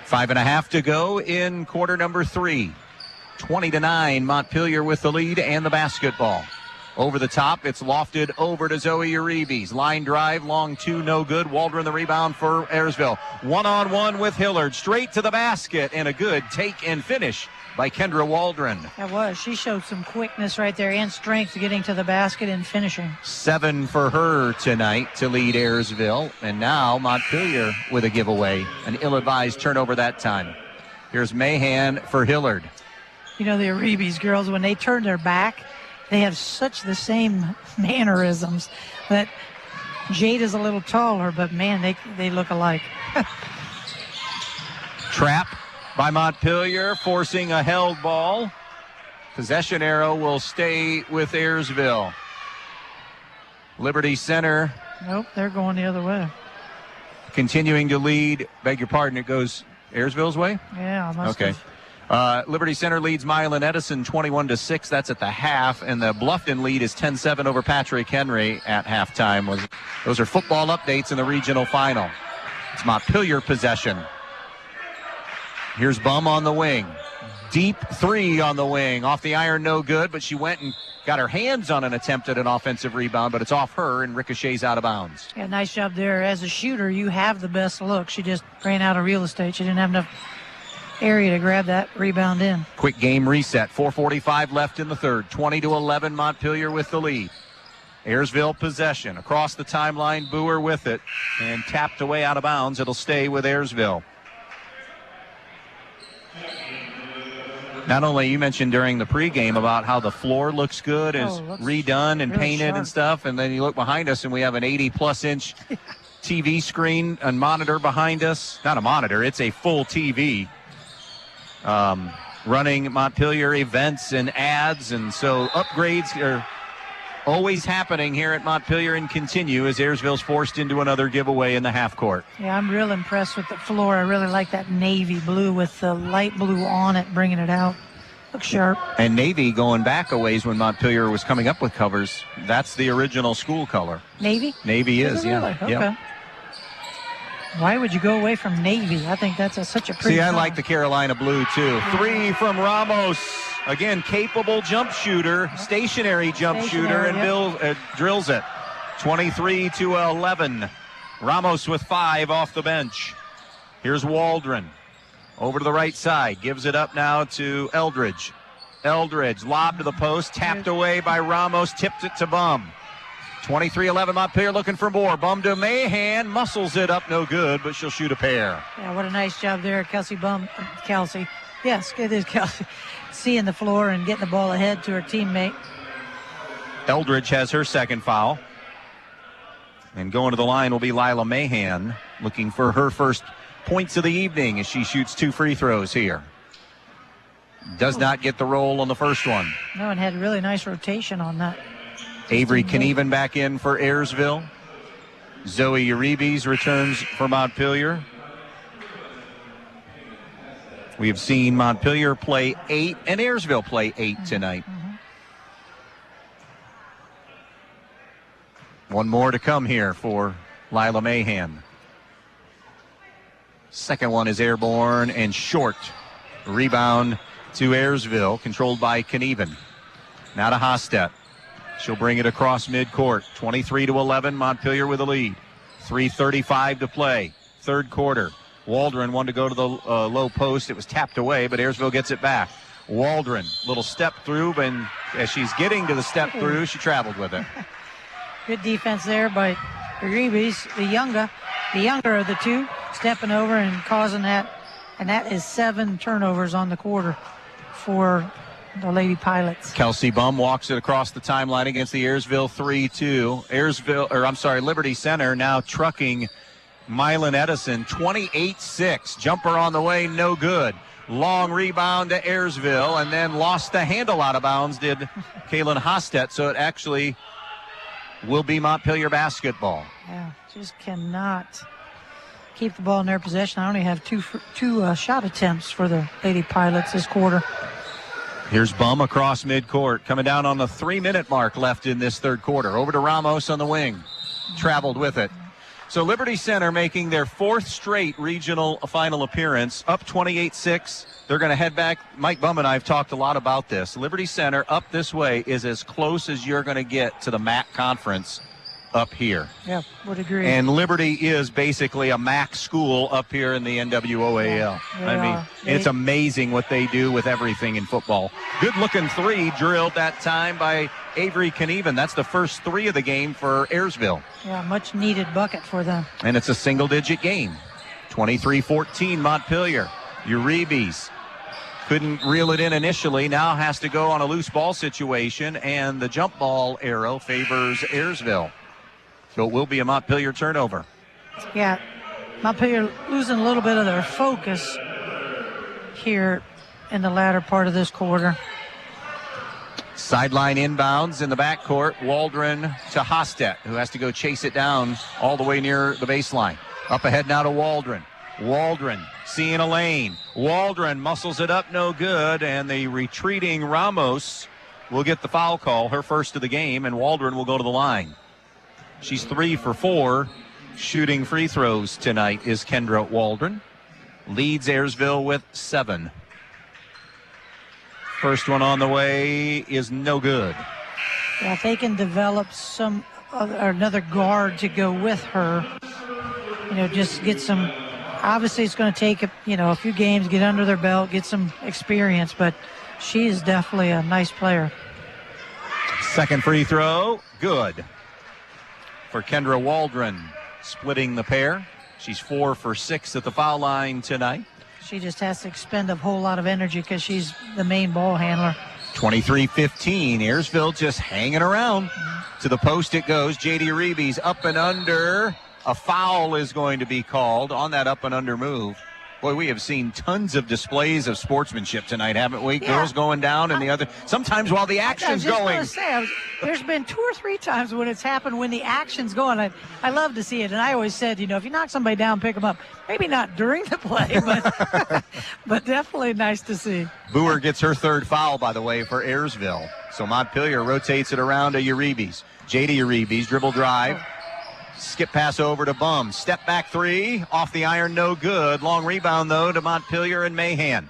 5.5 to go in quarter number 3. 20-9, Montpelier with the lead and the basketball. Over the top, it's lofted over to Zoe Uribe. Line drive, long 2, no good. Waldron the rebound for Ayersville. One-on-one with Hillard, straight to the basket, and a good take and finish by Kendra Waldron. That was. She showed some quickness right there and strength getting to the basket and finishing. 7 for her tonight to lead Ayersville. And now Montpelier with a giveaway. An ill-advised turnover that time. Here's Mahan for Hillard. The Uribe's girls, when they turn their back, they have such the same mannerisms that Jade is a little taller, but man, they look alike. Trap by Montpelier, forcing a held ball. Possession arrow will stay with Ayersville. Liberty Center. Nope, they're going the other way. Continuing to lead. Beg your pardon, it goes Ayersville's way? Yeah, I must have. Liberty Center leads Milan Edison 21-6. That's at the half, and the Bluffton lead is 10-7 over Patrick Henry at halftime. Those are football updates in the regional final. It's Montpelier possession. Here's Bum on the wing. Deep 3 on the wing. Off the iron, no good, but she went and got her hands on an attempt at an offensive rebound, but it's off her and ricochets out of bounds. Yeah, nice job there. As a shooter, you have the best look. She just ran out of real estate. She didn't have enough area to grab that rebound in. Quick game reset. 4:45 left in the third. 20-11 Montpelier with the lead. Ayersville possession. Across the timeline, Boer with it. And tapped away out of bounds. It'll stay with Ayersville. Not only you mentioned during the pregame about how the floor looks good, is redone and really painted sharp and stuff, and then you look behind us and we have an 80-plus inch TV screen and monitor behind us. Not a monitor, it's a full TV. Running Montpelier events and ads, and so upgrades are always happening here at Montpelier and continue as Ayersville's forced into another giveaway in the half court. Yeah, I'm real impressed with the floor. I really like that navy blue with the light blue on it, bringing it out. Looks sharp. And navy going back a ways when Montpelier was coming up with covers. That's the original school color. Navy? Navy is, yeah. Really? Okay. Yep. Why would you go away from navy? I think that's such a pretty I color. like the Carolina blue, too. 3 from Ramos. Again, capable jump shooter, stationary jump shooter, and drills it. 23-11. Ramos with 5 off the bench. Here's Waldron. Over to the right side. Gives it up now to Eldridge. Eldridge, lob to the post, tapped away by Ramos, tipped it to Bum. 23-11 Montpelier looking for more. Bum to Mahan, muscles it up, no good, but she'll shoot a pair. Yeah, what a nice job there, Kelsey. Yes, it is Kelsey. Seeing the floor and getting the ball ahead to her teammate. Eldridge has her second foul. And going to the line will be Lila Mahan, looking for her first points of the evening as she shoots 2 free throws here. Does not get the roll on the first one. No, and had a really nice rotation on that. Avery Knieven back in for Ayersville. Zoe Uribe returns for Montpelier. We have seen Montpelier play 8 and Ayersville play 8 tonight. One more to come here for Lila Mahan. Second one is airborne and short. Rebound to Ayersville, controlled by Knieven. Now to Hostet. She'll bring it across midcourt. 23-11, Montpelier with a lead. 3:35 to play. Third quarter. Waldron wanted to go to the low post. It was tapped away, but Ayersville gets it back. Waldron, little step through, and as she's getting to the step through, she traveled with it. Good defense there by Uribe, the younger of the two, stepping over and causing that. And that is 7 turnovers on the quarter for the Lady Pilots. Kelsey Bum walks it across the timeline against the Ayersville 3-2. Liberty Center now trucking Mylan Edison 28-6. Jumper on the way, no good. Long rebound to Ayersville, and then lost the handle out of bounds, did Kaylin Hostet. So it actually will be Montpelier basketball. Yeah, just cannot keep the ball in their possession. I only have two shot attempts for the Lady Pilots this quarter. Here's Bum across midcourt, coming down on the 3-minute mark left in this third quarter. Over to Ramos on the wing. Traveled with it. So Liberty Center making their 4th straight regional final appearance, up 28-6. They're going to head back. Mike Bum and I have talked a lot about this. Liberty Center up this way is as close as you're going to get to the MAC conference up here. Yeah, would agree. And Liberty is basically a MAC school up here in the NWOAL. Yeah, it's amazing what they do with everything in football. Good-looking 3 drilled that time by Avery Knieven. That's the first 3 of the game for Ayersville. Yeah, much-needed bucket for them. And it's a single-digit game. 23-14 Montpelier. Uribe couldn't reel it in initially. Now has to go on a loose ball situation, and the jump ball arrow favors Ayersville. So it will be a Montpelier turnover. Yeah, Montpelier losing a little bit of their focus here in the latter part of this quarter. Sideline inbounds in the backcourt. Waldron to Hostet, who has to go chase it down all the way near the baseline. Up ahead now to Waldron. Waldron seeing a lane. Waldron muscles it up, no good, and the retreating Ramos will get the foul call, her first of the game, and Waldron will go to the line. She's 3 for 4 shooting free throws tonight is Kendra Waldron. Leads Ayersville with 7. First one on the way is no good. Yeah, if they can develop another guard to go with her, just get some. Obviously, it's going to take a few games, get under their belt, get some experience, but she is definitely a nice player. Second free throw, good. For Kendra Waldron, splitting the pair. She's 4 for 6 at the foul line tonight. She just has to expend a whole lot of energy because she's the main ball handler. 23-15, Ayersville just hanging around. To the post it goes. J.D. Uribe's up and under. A foul is going to be called on that up and under move. Boy, we have seen tons of displays of sportsmanship tonight, haven't we? Yeah. Girls going down and the other. Sometimes while the action's going. There's been 2 or 3 times when it's happened when the action's going. I love to see it. And I always said, if you knock somebody down, pick them up. Maybe not during the play, but definitely nice to see. Boer gets her 3rd foul, by the way, for Ayersville. So Montpelier rotates it around to Uribe's. J.D. Uribe's dribble drive. Skip pass over to Bum. Step back 3. Off the iron, no good. Long rebound, though, to Montpelier and Mahan.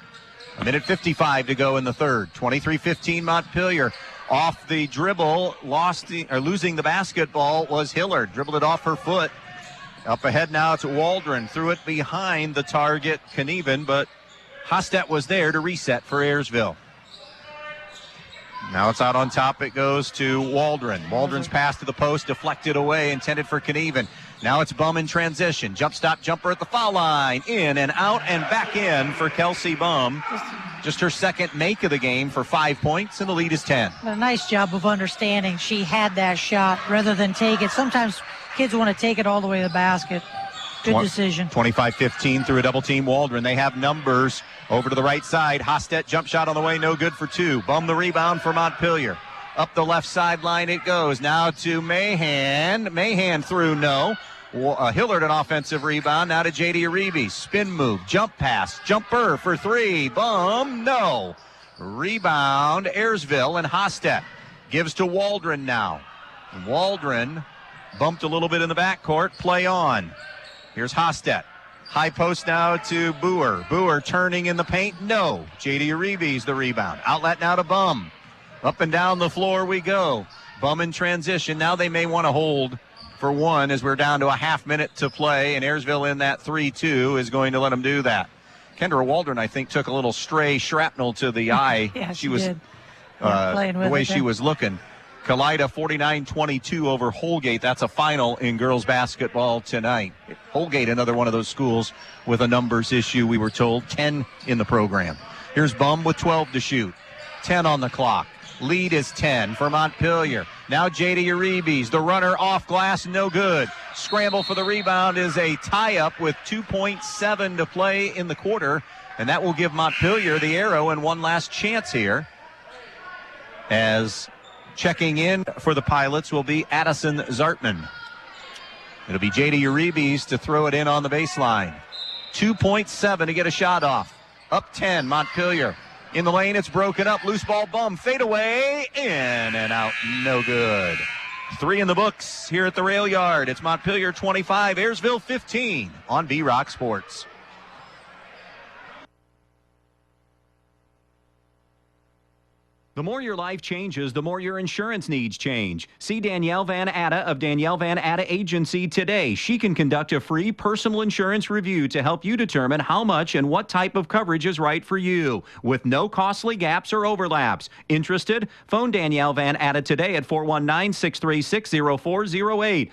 1:55 to go in the third. 23-15 Montpelier. Off the dribble, losing the basketball was Hillard. Dribbled it off her foot. Up ahead now, it's Waldron. Threw it behind the target, Knieven, but Hostet was there to reset for Ayersville. Now it's out on top. It goes to Waldron. Waldron's pass to the post, deflected away, intended for Knieven. Now it's Bum in transition. Jump stop jumper at the foul line. In and out and back in for Kelsey Bum. Just her second make of the game for 5 points, and the lead is 10. A nice job of understanding she had that shot rather than take it. Sometimes kids want to take it all the way to the basket. Good decision. 25-15 through a double team Waldron. They have numbers over to the right side. Hostet jump shot on the way, no good for 2. Bum the rebound for Montpelier. Up the left sideline it goes. Now to Mahan. Mahan through, no. Hillard an offensive rebound. Now to J.D. Uribe. Spin move, jump pass, jumper for 3. Bum, no. Rebound, Ayersville, and Hostet gives to Waldron now. And Waldron bumped a little bit in the backcourt. Play on. Here's Hostet. High post now to Boer. Boer turning in the paint. No. J.D. Uribe's the rebound. Outlet now to Bum. Up and down the floor we go. Bum in transition. Now they may want to hold for one as we're down to a half minute to play. And Ayersville in that 3-2 is going to let them do that. Kendra Waldron, I think, took a little stray shrapnel to the eye. Yeah, she was did. The way she was looking. Kalida 49-22 over Holgate. That's a final in girls basketball tonight. Holgate, another one of those schools with a numbers issue, we were told. 10 in the program. Here's Bum with 12 to shoot. 10 on the clock. Lead is 10 for Montpelier. Now J.D. Uribe's the runner off glass, no good. Scramble for the rebound is a tie-up with 2.7 to play in the quarter, and that will give Montpelier the arrow and one last chance here. As checking in for the Pilots will be Addison Zartman. It'll be J.D. Uribe's to throw it in on the baseline. 2.7 to get a shot off. Up 10, Montpelier. In the lane, it's broken up. Loose ball, Bum. Fade away. In and out. No good. 3 in the books here at the rail yard. It's Montpelier 25, Ayersville 15 on B-Rock Sports. The more your life changes, the more your insurance needs change. See Danielle Van Atta of Danielle Van Atta Agency today. She can conduct a free personal insurance review to help you determine how much and what type of coverage is right for you, with no costly gaps or overlaps. Interested? Phone Danielle Van Atta today at 419-636-0408.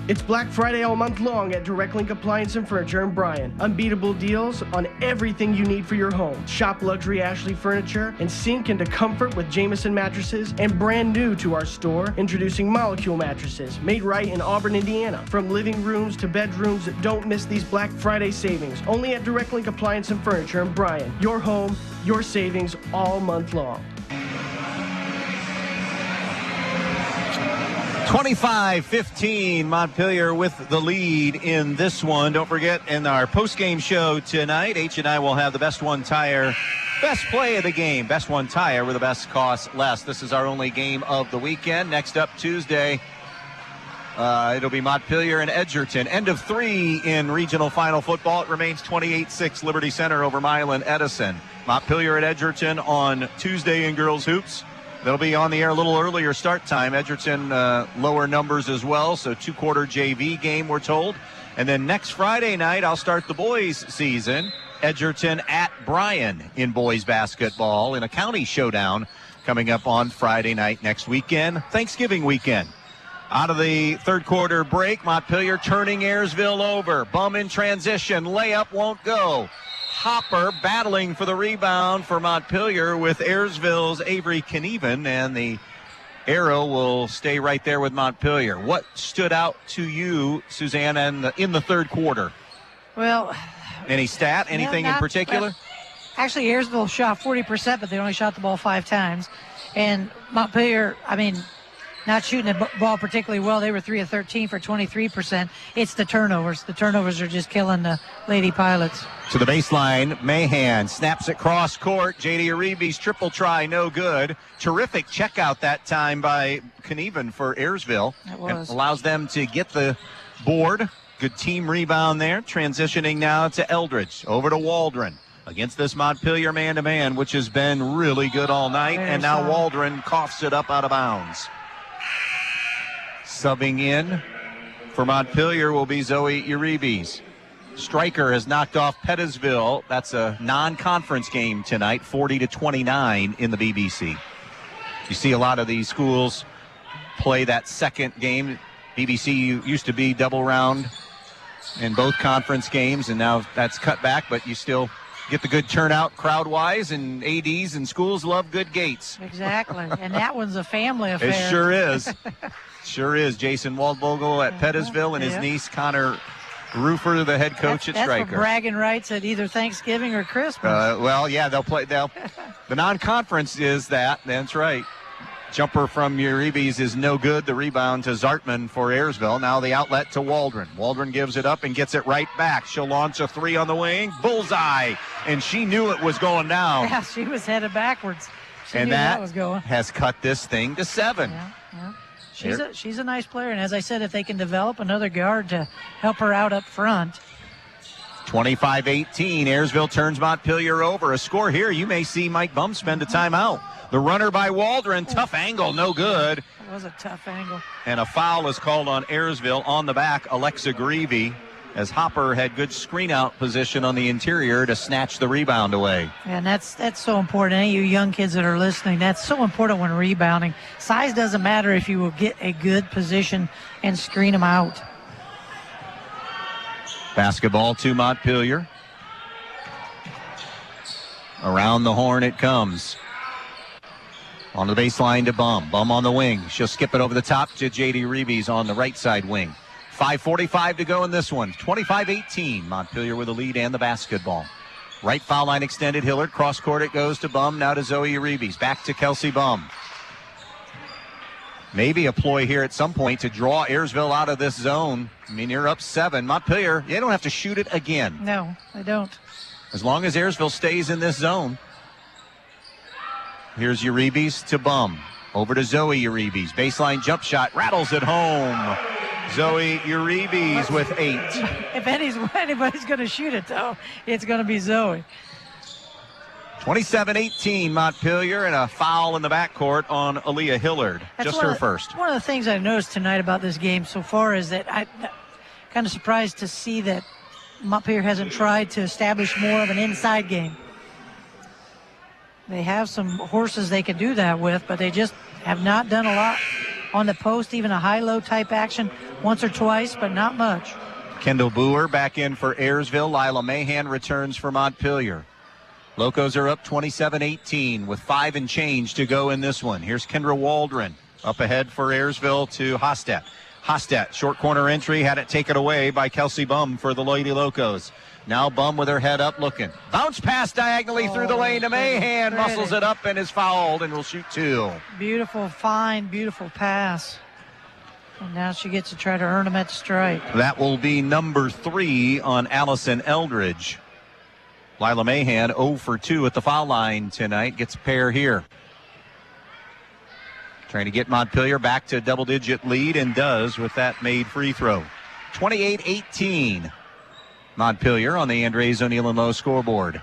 It's Black Friday all month long at Direct Link Appliance and Furniture in Bryan. Unbeatable deals on everything you need for your home. Shop luxury Ashley furniture and sink into comfort with Jamison mattresses. And brand new to our store, introducing Molecule mattresses, made right in Auburn, Indiana. From living rooms to bedrooms, don't miss these Black Friday savings. Only at Direct Link Appliance and Furniture in Bryan. Your home, your savings all month long. 25-15, Montpelier with the lead in this one. Don't forget, in our post-game show tonight, H&I will have the Best One Tire, best play of the game. Best One Tire with the best cost less. This is our only game of the weekend. Next up Tuesday, it'll be Montpelier and Edgerton. End of 3 in regional final football. It remains 28-6 Liberty Center over Milan Edison. Montpelier at Edgerton on Tuesday in girls hoops. They'll be on the air a little earlier start time. Edgerton lower numbers as well, so 2-quarter JV game, we're told. And then next Friday night, I'll start the boys' season. Edgerton at Bryan in boys basketball in a county showdown coming up on Friday night next weekend, Thanksgiving weekend. Out of the third quarter break, Montpelier turning Ayersville over. Bum in transition, layup won't go. Hopper battling for the rebound for Montpelier with Ayersville's Avery Knieven, and the arrow will stay right there with Montpelier. What stood out to you, Suzanne, in the third quarter? Well, any stat, anything in particular? Actually, Ayersville shot 40%, but they only shot the ball 5 times. And Montpelier, not shooting the ball particularly well. They were 3 of 13 for 23%. It's the turnovers. The turnovers are just killing the Lady Pilots. To the baseline, Mahan snaps it cross court. J.D. Uribe's triple try, no good. Terrific checkout that time by Knieven for Ayersville. It was. It allows them to get the board. Good team rebound there. Transitioning now to Eldridge. Over to Waldron against this Montpelier man-to-man, which has been really good all night. And now Waldron coughs it up out of bounds. Subbing in for Montpelier will be Zoe Uribe's. Stryker has knocked off Pettisville. That's a non-conference game tonight, 40-29 in the BBC. You see a lot of these schools play that second game. BBC used to be double round in both conference games, and now that's cut back, but you still get the good turnout crowd-wise, and ADs and schools love good gates. Exactly, and that one's a family affair. It sure is. Sure is. Jason Waldvogel at Pettisville and his niece, Connor Roofer, the head coach at Stryker. That's for bragging rights at either Thanksgiving or Christmas. Well, yeah, they'll play. The non-conference is that. That's right. Jumper from Uribe's is no good. The rebound to Zartman for Ayersville. Now the outlet to Waldron. Waldron gives it up and gets it right back. She'll launch a three on the wing. Bullseye. And she knew it was going down. Yeah, she was headed backwards. She and knew that was going. Has cut this thing to 7. Yeah. She's a nice player. And as I said, if they can develop another guard to help her out up front. 25-18. Ayersville turns Montpelier over. A score here. You may see Mike Bum spend a timeout. The runner by Waldron. Tough angle. No good. It was a tough angle. And a foul is called on Ayersville on the back. Alexa Greavy, as Hopper had good screen out position on the interior to snatch the rebound away. And that's so important. Any of you young kids that are listening, that's so important when rebounding. Size doesn't matter if you will get a good position and screen them out. Basketball to Montpelier. Around the horn it comes. On the baseline to Bum. Bum on the wing. She'll skip it over the top to J.D. Reeves on the right side wing. 5:45 to go in this one. 25-18. Montpelier with the lead and the basketball. Right foul line extended. Hillard. Cross court it goes to Bum. Now to Zoe Reeves. Back to Kelsey Bum. Maybe a ploy here at some point to draw Ayersville out of this zone. I mean, you're up 7. Montpelier, they don't have to shoot it again. No, they don't. As long as Ayersville stays in this zone. Here's Uribe's to Bum. Over to Zoe Uribe's. Baseline jump shot. Rattles it home. Zoe Uribe's with 8. If anybody's going to shoot it, though, it's going to be Zoe. 27-18 Montpelier, and a foul in the backcourt on Aaliyah Hillard. Just her first. One of the things I noticed tonight about this game so far is that I'm kind of surprised to see that Montpelier hasn't tried to establish more of an inside game. They have some horses they can do that with, but they just have not done a lot on the post, even a high-low type action once or twice, but not much. Kendall Boer back in for Ayersville. Lila Mahan returns for Montpelier. Locos are up 27-18 with 5 and change to go in this one. Here's Kendra Waldron up ahead for Ayersville to Hostet. Hostet, short corner entry, had it taken away by Kelsey Bum for the Lady Locos. Now Bum with her head up looking. Bounce pass diagonally through the lane to Mahan. Muscles it up and is fouled and will shoot 2. Beautiful, fine, beautiful pass. And now she gets to try to earn them at the stripe. That will be number 3 on Allison Eldridge. Lila Mahan 0 for 2 at the foul line tonight. Gets a pair here. Trying to get Montpelier back to a double-digit lead and does with that made free throw. 28-18. Montpelier on the Andres O'Neill and Lowe scoreboard.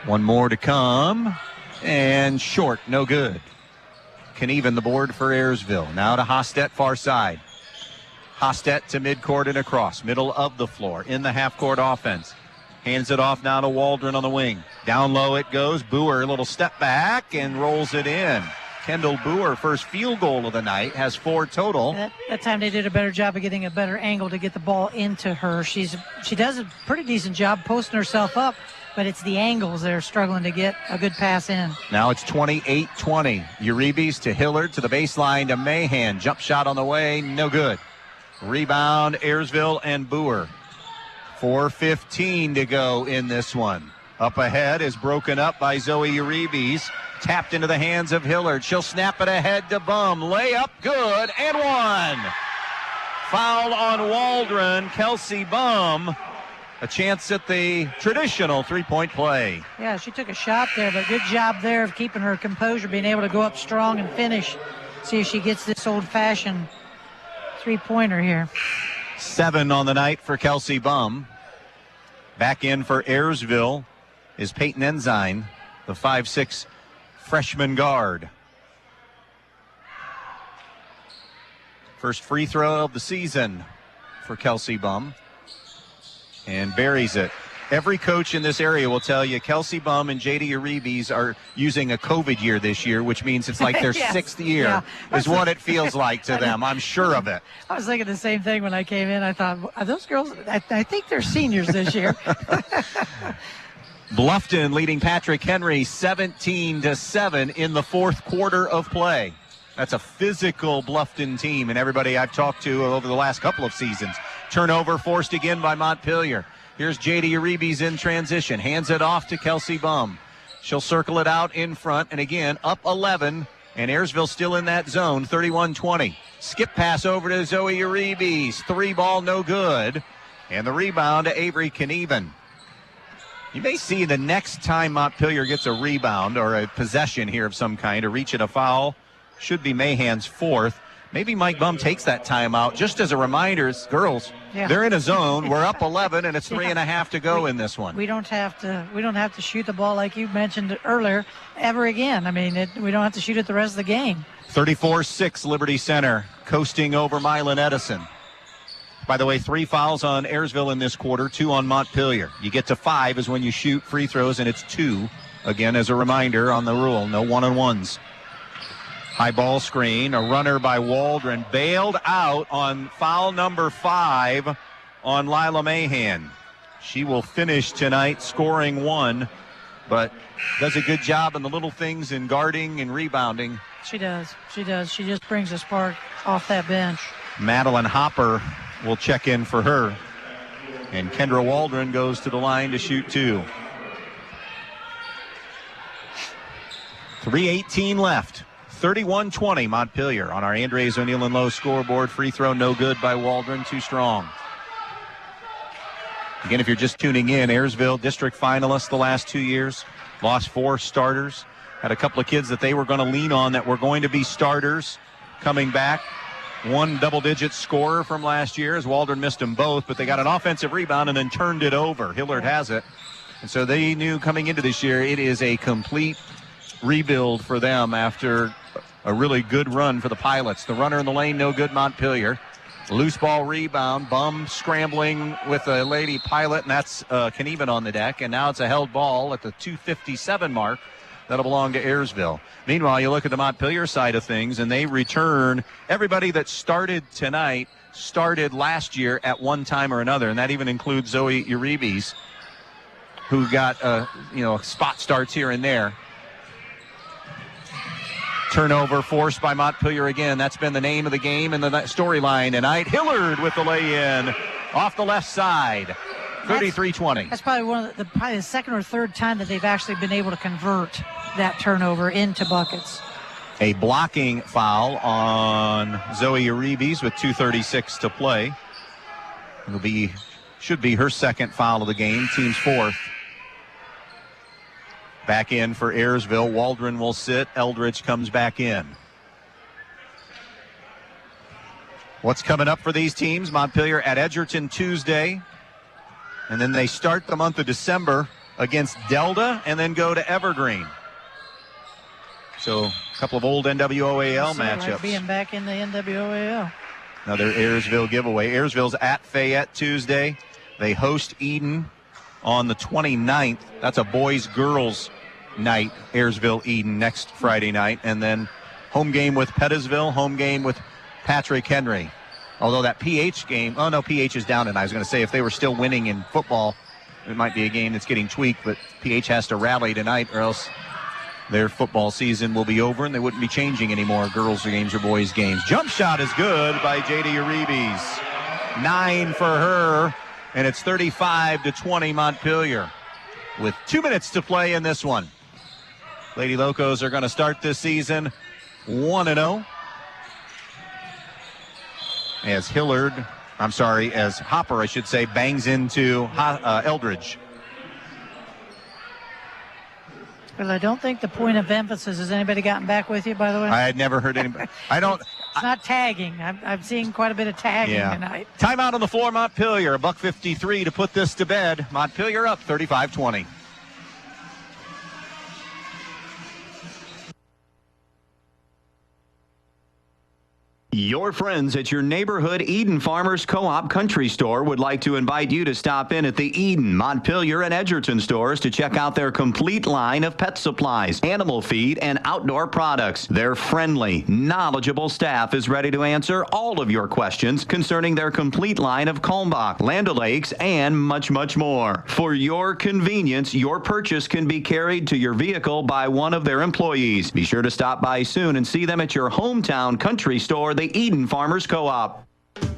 One more to come. And short, no good. Can even the board for Ayersville. Now to Hostet, far side. Hostet to midcourt and across. Middle of the floor in the half-court offense. Hands it off now to Waldron on the wing. Down low it goes. Boer, a little step back and rolls it in. Kendall Boer, first field goal of the night, has 4 total. That time they did a better job of getting a better angle to get the ball into her. She does a pretty decent job posting herself up, but it's the angles they're struggling to get a good pass in. Now it's 28-20. Uribe's to Hillard to the baseline to Mahan. Jump shot on the way, no good. Rebound, Ayersville and Boer. 4:15 to go in this one. Up ahead is broken up by Zoe Uribe's. Tapped into the hands of Hillard. She'll snap it ahead to Bum. Layup good and 1. Foul on Waldron. Kelsey Bum. A chance at the traditional 3-point play. Yeah, she took a shot there, but good job there of keeping her composure, being able to go up strong and finish. See if she gets this old-fashioned 3-pointer here. 7 on the night for Kelsey Bum. Back in for Ayersville is Peyton Ensign, the 5'6" freshman guard. First free throw of the season for Kelsey Bum and buries it. Every coach in this area will tell you Kelsey Bum and J.D. Uribe's are using a COVID year this year, which means it's like their Yes. sixth year is what it feels like to them. I'm sure of it. I was thinking the same thing when I came in. I thought, are those girls, I think they're seniors this year. Bluffton leading Patrick Henry 17-7 in the fourth quarter of play. That's a physical Bluffton team, and everybody I've talked to over the last couple of seasons. Turnover forced again by Montpelier. Here's J.D. Uribe's in transition. Hands it off to Kelsey Bum. She'll circle it out in front. And again, up 11. And Ayersville still in that zone, 31-20. Skip pass over to Zoe Uribe's. 3-ball, no good. And the rebound to Avery Knieven. You may see the next time Montpelier gets a rebound or a possession here of some kind, or reaching a foul, should be Mahan's fourth. Maybe Mike Bum takes that timeout. Just as a reminder, girls, they're in a zone. We're up 11, and it's 3.5 to go in this one. We don't have to shoot the ball like you mentioned earlier ever again. I mean, we don't have to shoot it the rest of the game. 34-6 Liberty Center, coasting over Milan Edison. By the way, 3 fouls on Ayersville in this quarter, 2 on Montpelier. You get to 5 is when you shoot free throws, and it's 2. Again, as a reminder on the rule, no one-on-ones. High ball screen, a runner by Waldron, bailed out on foul number 5 on Lila Mahan. She will finish tonight scoring 1, but does a good job in the little things in guarding and rebounding. She does. She just brings a spark off that bench. Madeline Hopper will check in for her. And Kendra Waldron goes to the line to shoot 2. 3:18 left. 31-20 Montpelier on our Andres O'Neill and Lowe scoreboard. Free throw no good by Waldron, too strong. Again, if you're just tuning in, Ayersville district finalists the last 2 years. Lost 4 starters. Had a couple of kids that they were going to lean on that were going to be starters coming back. 1 double-digit scorer from last year as Waldron missed them both, but they got an offensive rebound and then turned it over. Hillard has it. And so they knew coming into this year it is a complete rebuild for them after a really good run for the Pilots. The runner in the lane, no good, Montpelier. Loose ball rebound, Bum scrambling with a lady Pilot, and that's Knieven on the deck. And now it's a held ball at the 2:57 mark. That'll belong to Ayersville. Meanwhile, you look at the Montpelier side of things, and they return everybody that started tonight started last year at one time or another, and that even includes Zoe Uribe's, who got spot starts here and there. Turnover forced by Montpelier again. That's been the name of the game and the storyline tonight. Hillard with the lay-in off the left side. 33-20. That's probably probably the second or third time that they've actually been able to convert that turnover into buckets. A blocking foul on Zoe Uribe's with 2:36 to play. Should be her second foul of the game, team's 4th. Back in for Ayersville. Waldron will sit. Eldridge comes back in. What's coming up for these teams? Montpelier at Edgerton Tuesday. And then they start the month of December against Delta and then go to Evergreen. So a couple of old NWOAL matchups. Like being back in the NWOAL. Another Ayersville giveaway. Ayersville's at Fayette Tuesday. They host Eden on the 29th. That's a boys-girls night, Ayersville-Eden next Friday night. And then home game with Pettisville, home game with Patrick Henry. Although that PH game, PH is down tonight. I was going to say if they were still winning in football, it might be a game that's getting tweaked, but PH has to rally tonight or else their football season will be over and they wouldn't be changing anymore, girls games or boys games. Jump shot is good by J.D. Uribe's. 9 for her, and it's 35-20 Montpelier with 2 minutes to play in this one. Lady Locos are going to start this season 1-0. As Hopper, bangs into Eldridge. Well, I don't think the point of emphasis, has anybody gotten back with you, by the way? I had never heard anybody. It's not tagging. I'm seeing quite a bit of tagging tonight. Timeout on the floor, Montpelier. $1:53 to put this to bed. Montpelier up 35-20. Your friends at your neighborhood Eden Farmers Co-op Country Store would like to invite you to stop in at the Eden, Montpelier, and Edgerton stores to check out their complete line of pet supplies, animal feed, and outdoor products. Their friendly, knowledgeable staff is ready to answer all of your questions concerning their complete line of Kalmbach, Land O'Lakes, and much, much more. For your convenience, your purchase can be carried to your vehicle by one of their employees. Be sure to stop by soon and see them at your hometown country store, the Eden Farmers Co-op.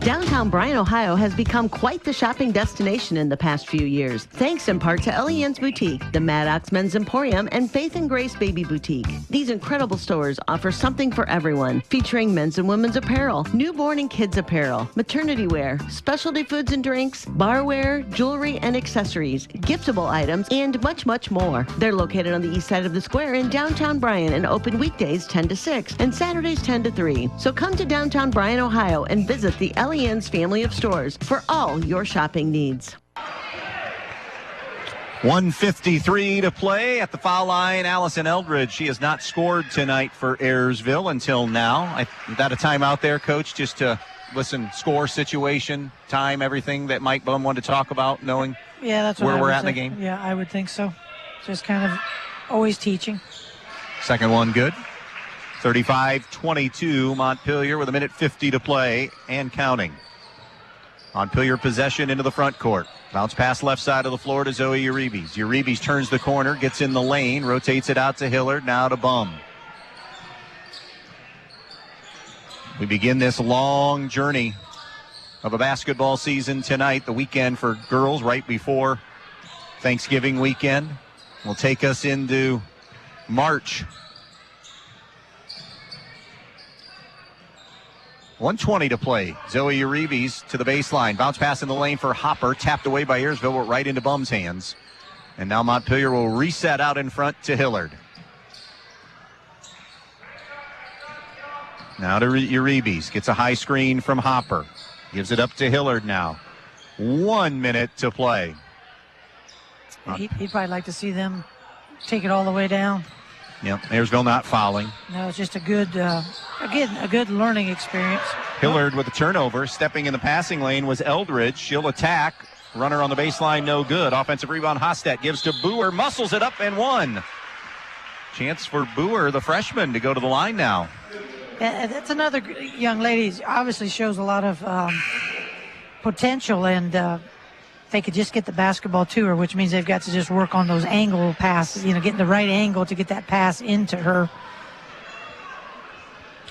Downtown Bryan, Ohio has become quite the shopping destination in the past few years, thanks in part to Elian's Boutique, the Maddox Men's Emporium, and Faith and Grace Baby Boutique. These incredible stores offer something for everyone, featuring men's and women's apparel, newborn and kids apparel, maternity wear, specialty foods and drinks, barware, jewelry and accessories, giftable items, and much, much more. They're located on the east side of the square in downtown Bryan and open weekdays 10 to 6 and Saturdays 10 to 3. So come to downtown Bryan, Ohio and visit the Elian's family of stores for all your shopping needs. 1:53 to play at the foul line. Allison Eldridge, she has not scored tonight for Ayersville until now. Is that a timeout there, Coach, just to listen, score, situation, time, everything that Mike Bum wanted to talk about, knowing that's where we're at say. in the game? Yeah, I would think so. Just kind of always teaching. Second one good. 35-22, Montpelier with 1:50 to play and counting. Montpelier possession into the front court. Bounce pass left side of the floor to Zoe Uribe. Uribe turns the corner, gets in the lane, rotates it out to Hillard, now to Bum. We begin this long journey of a basketball season tonight, the weekend for girls right before Thanksgiving weekend. Will take us into March. 1:20 to play. Zoe Uribe to the baseline. Bounce pass in the lane for Hopper. Tapped away by Ayersville, right into Bum's hands. And now Montpelier will reset out in front to Hillard. Now to Uribe. Gets a high screen from Hopper. Gives it up to Hillard now. 1 minute to play. He'd probably like to see them take it all the way down. Yep, Ayersville not fouling. No, it's just a good, again, a good learning experience. Hillard with the turnover. Stepping in the passing lane was Eldridge. She'll attack. Runner on the baseline, no good. Offensive rebound, Hostet gives to Boer. Muscles it up and one. Chance for Boer, the freshman, to go to the line now. Yeah, that's another young lady. Obviously shows a lot of potential, and they could just get the basketball to her, which means they've got to just work on those angle passes, getting the right angle to get that pass into her.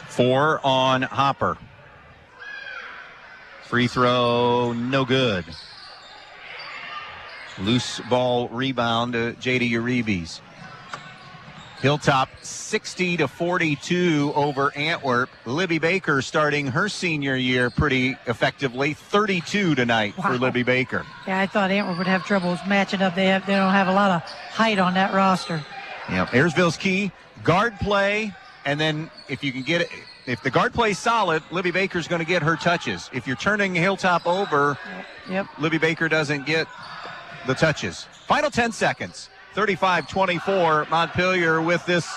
4 on Hopper. Free throw, no good. Loose ball rebound to J.D. Uribe. Hilltop 60-42 over Antwerp. Libby Baker starting her senior year pretty effectively. 32 tonight for Libby Baker. Yeah, I thought Antwerp would have trouble matching up. They don't have a lot of height on that roster. Yeah, Ayersville's key, guard play, and then if you can get it, if the guard play is solid, Libby Baker's going to get her touches. If you're turning Hilltop over, Libby Baker doesn't get the touches. Final 10 seconds. 35-24, Montpelier with this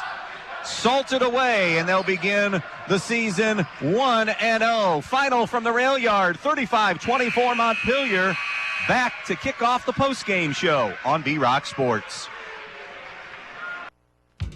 salted away, and they'll begin the season 1-0. Final from the rail yard, 35-24 Montpelier, back to kick off the postgame show on B-Rock Sports.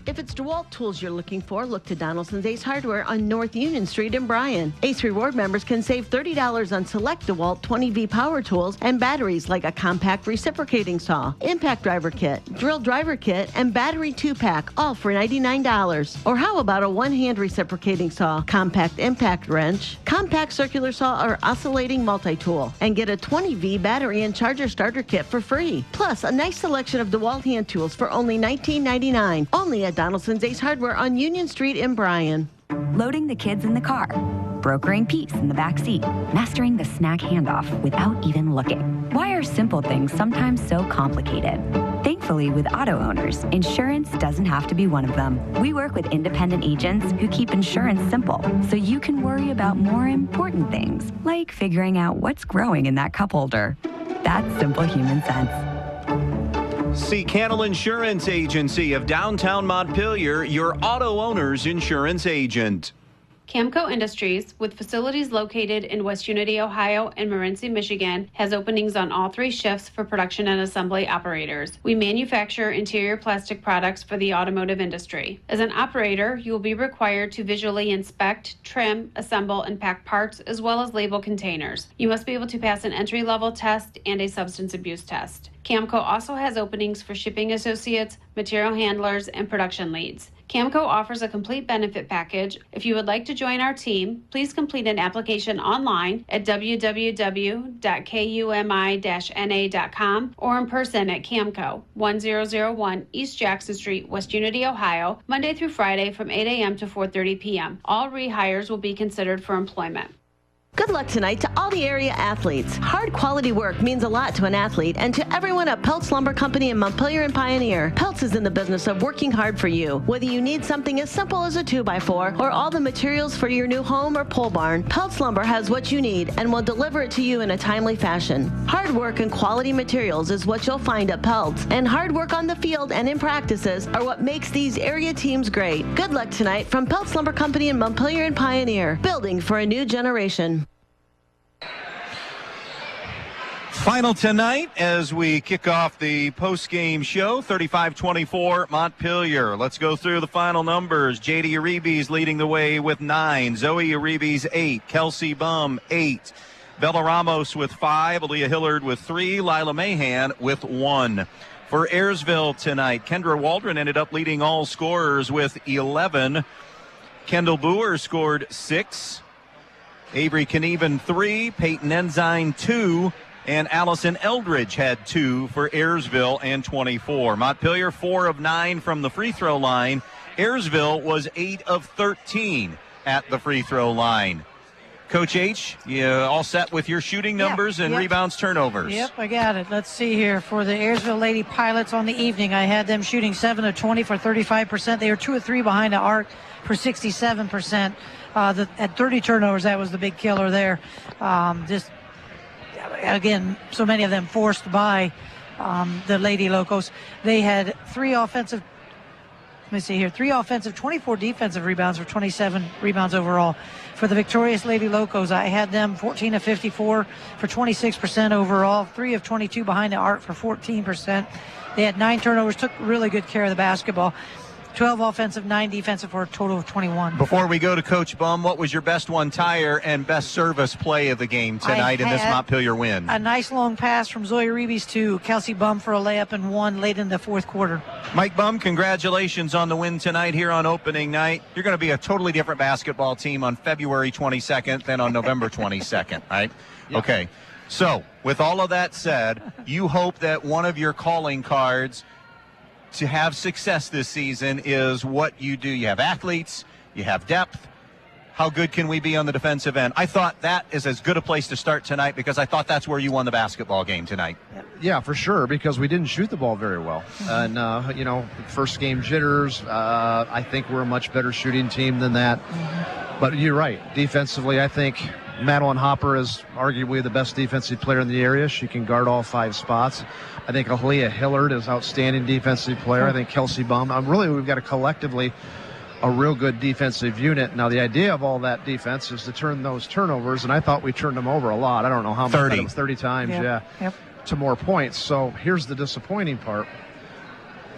If it's DeWalt tools you're looking for, look to Donaldson's Ace Hardware on North Union Street in Bryan. Ace Reward members can save $30 on select DeWalt 20V power tools and batteries like a compact reciprocating saw, impact driver kit, drill driver kit, and battery 2-pack, all for $99. Or how about a one-hand reciprocating saw, compact impact wrench, compact circular saw, or oscillating multi-tool, and get a 20V battery and charger starter kit for free. Plus, a nice selection of DeWalt hand tools for only $19.99, only at Donaldson's Ace Hardware on Union Street in Bryan. Loading the kids in the car, brokering peace in the back seat, mastering the snack handoff without even looking. Why are simple things sometimes so complicated? Thankfully, with auto owners, insurance doesn't have to be one of them. We work with independent agents who keep insurance simple, so you can worry about more important things, like figuring out what's growing in that cup holder. That's simple human sense. See Cannell Insurance Agency of downtown Montpelier, your auto owner's insurance agent. Camco Industries, with facilities located in West Unity, Ohio and Montpelier, Michigan, has openings on all 3 shifts for production and assembly operators. We manufacture interior plastic products for the automotive industry. As an operator, you will be required to visually inspect, trim, assemble, and pack parts, as well as label containers. You must be able to pass an entry-level test and a substance abuse test. Camco also has openings for shipping associates, material handlers, and production leads. Camco offers a complete benefit package. If you would like to join our team, please complete an application online at www.kumi-na.com or in person at Camco, 1001 East Jackson Street, West Unity, Ohio, Monday through Friday from 8 a.m. to 4:30 p.m. All rehires will be considered for employment. Good luck tonight to all the area athletes. Hard quality work means a lot to an athlete and to everyone at Peltz Lumber Company in Montpelier and Pioneer. Peltz is in the business of working hard for you. Whether you need something as simple as a 2x4 or all the materials for your new home or pole barn, Peltz Lumber has what you need and will deliver it to you in a timely fashion. Hard work and quality materials is what you'll find at Peltz, and hard work on the field and in practices are what makes these area teams great. Good luck tonight from Peltz Lumber Company in Montpelier and Pioneer, building for a new generation. Final tonight as we kick off the post-game show, 35-24 Montpelier. Let's go through the final numbers. J.D. Uribe's leading the way with 9. Zoe Uribe's 8. Kelsey Bum, 8. Bella Ramos with 5. Aaliyah Hillard with 3. Lila Mahan with 1. For Ayersville tonight, Kendra Waldron ended up leading all scorers with 11. Kendall Boer scored 6. Avery Knieven 3. Peyton Ensign 2. And Allison Eldridge had 2 for Ayersville and 24. Montpelier 4 of 9 from the free throw line. Ayersville was 8 of 13 at the free throw line. Coach H, you all set with your shooting numbers and rebounds, turnovers? Yep, I got it. Let's see here. For the Ayersville Lady Pilots on the evening, I had them shooting 7 of 20 for 35%. They were 2 of 3 behind the arc for 67%. At 30 turnovers, that was the big killer there. Again, so many of them forced by the Lady Locos. They had 3 offensive, 24 defensive rebounds for 27 rebounds overall. For the victorious Lady Locos, I had them 14 of 54 for 26% overall, 3 of 22 behind the arc for 14%. They had 9 turnovers, took really good care of the basketball. 12 offensive, 9 defensive for a total of 21. Before we go to Coach Bum, what was your best one-tire and best service play of the game tonight in this Montpelier win? A nice long pass from Zoe Uribe's to Kelsey Bum for a layup and 1 late in the fourth quarter. Mike Bum, congratulations on the win tonight here on opening night. You're going to be a totally different basketball team on February 22nd than on November 22nd, right? Yeah. Okay. So, with all of that said, you hope that one of your calling cards to have success this season is what you do. You have athletes, you have depth. How good can we be on the defensive end? I thought that is as good a place to start tonight because I thought that's where you won the basketball game tonight. Yeah, for sure, because we didn't shoot the ball very well. And, first game jitters, I think we're a much better shooting team than that. But you're right. Defensively, I think Madeline Hopper is arguably the best defensive player in the area. She can guard all 5 spots. I think Aaliyah Hillard is outstanding defensive player. I think Kelsey Bum. We've got collectively a real good defensive unit. Now, the idea of all that defense is to turn those turnovers, and I thought we turned them over a lot. I don't know how much. 30. It was 30 times, to more points. So here's the disappointing part.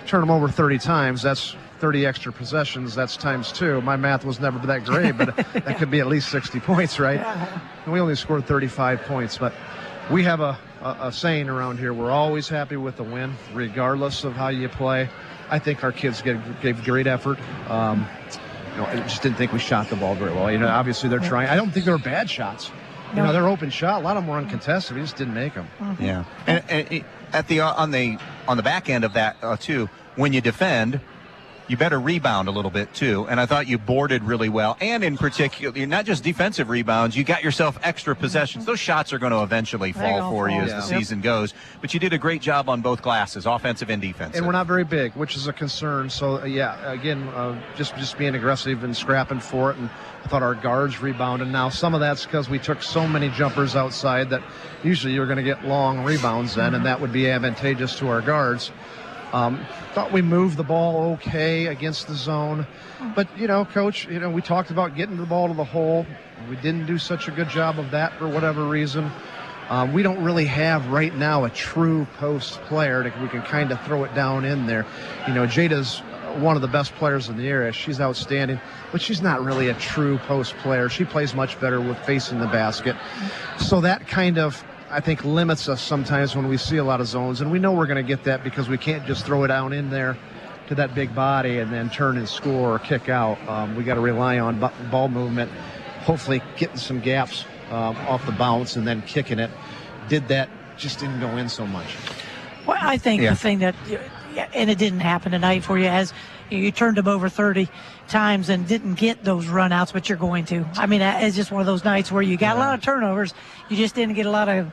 Turn them over 30 times, that's 30 extra possessions, that's times 2. My math was never that great, but that could be at least 60 points, right? And we only scored 35 points, but we have a saying around here, we're always happy with the win, regardless of how you play. I think our kids gave great effort. I just didn't think we shot the ball very well. Obviously they're trying. I don't think they were bad shots. They're open shot. A lot of them were uncontested. We just didn't make them. Yeah. And on the back end of that too, when you defend, you better rebound a little bit too. And I thought you boarded really well. And in particular, not just defensive rebounds, you got yourself extra possessions. Those shots are going to eventually fall for you as the season goes. But you did a great job on both glasses, offensive and defensive. And we're not very big, which is a concern. So, again, just being aggressive and scrapping for it. And I thought our guards rebounded. Now, some of that's because we took so many jumpers outside that usually you're going to get long rebounds then, and that would be advantageous to our guards. Thought we moved the ball okay against the zone. But, Coach, we talked about getting the ball to the hole. We didn't do such a good job of that for whatever reason. We don't really have right now a true post player that we can kind of throw it down in there. Jada's one of the best players in the area. She's outstanding, but she's not really a true post player. She plays much better with facing the basket. So that kind of, I think, limits us sometimes when we see a lot of zones. And we know we're going to get that because we can't just throw it down in there to that big body and then turn and score or kick out. We got to rely on ball movement, hopefully getting some gaps off the bounce and then kicking it. Did that, just didn't go in so much. Well, I think the thing that, and it didn't happen tonight for you, as you turned them over 30 times and didn't get those runouts, but you're going to. I mean, it's just one of those nights where you got a lot of turnovers. You just didn't get a lot of,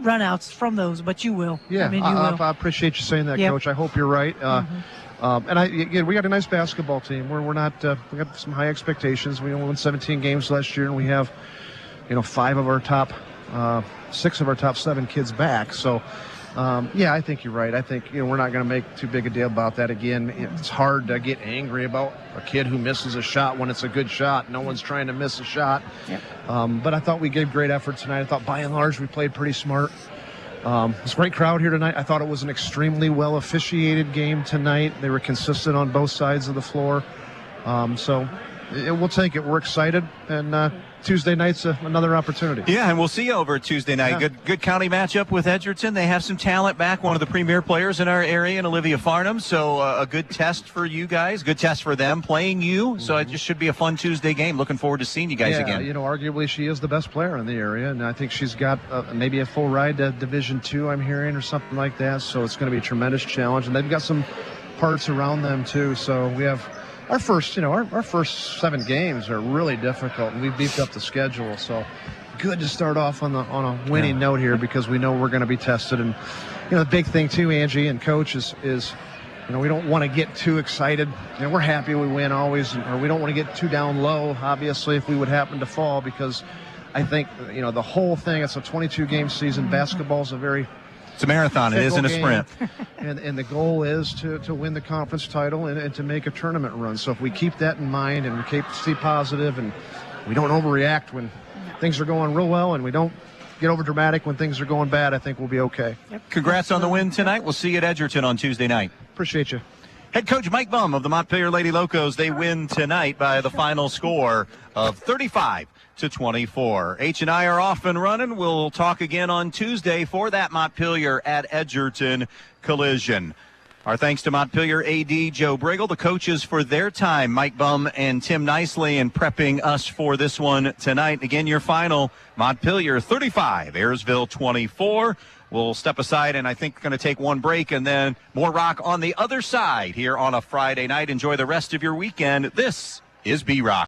runouts from those, but you will. Yeah, I appreciate you saying that, Coach. I hope you're right. And we got a nice basketball team. We're not. We got some high expectations. We only won 17 games last year, and we have, 6 of our top 7 kids back. So, I think you're right. I think we're not going to make too big a deal about that again. It's hard to get angry about a kid who misses a shot when it's a good shot. No one's trying to miss a shot. But I thought we gave great effort tonight. I thought by and large we played pretty smart. It's a great crowd here tonight. I thought it was an extremely well officiated game tonight. They were consistent on both sides of the floor. So we'll take it. We're excited, and Tuesday night's another opportunity. Yeah, and we'll see you over Tuesday night. Yeah. Good county matchup with Edgerton. They have some talent back, one of the premier players in our area, and Olivia Farnham. So a good test for you guys, good test for them playing you. So it just should be a fun Tuesday game. Looking forward to seeing you guys again. Arguably she is the best player in the area, and I think she's got maybe a full ride to Division II, I'm hearing, or something like that. So it's going to be a tremendous challenge, and they've got some parts around them too. So we have our first 7 games are really difficult, and we beefed up the schedule. So good to start off on a winning note here, because we know we're going to be tested. And the big thing too, Angie and Coach, is we don't want to get too excited. We're happy we win always, or we don't want to get too down low, obviously, if we would happen to fall, because I think the whole thing, it's a 22-game season. Basketball's it's a marathon. It isn't a sprint. And the goal is to win the conference title and to make a tournament run. So if we keep that in mind and we stay positive and we don't overreact when things are going real well, and we don't get over dramatic when things are going bad, I think we'll be okay. Congrats on the win tonight. We'll see you at Edgerton on Tuesday night. Appreciate you. Head coach Mike Bum of the Montpelier Lady Locos, they win tonight by the final score of 35-24. H&I are off and running. We'll talk again on Tuesday for that Montpelier at Edgerton collision. Our thanks to Montpelier AD Joe Brigle, the coaches for their time, Mike Bum and Tim Nicely, in prepping us for this one tonight. Again, your final, Montpelier 35, Ayersville 24. We'll step aside and I think going to take one break, and then more rock on the other side here on a Friday night. Enjoy the rest of your weekend. This is B-Rock.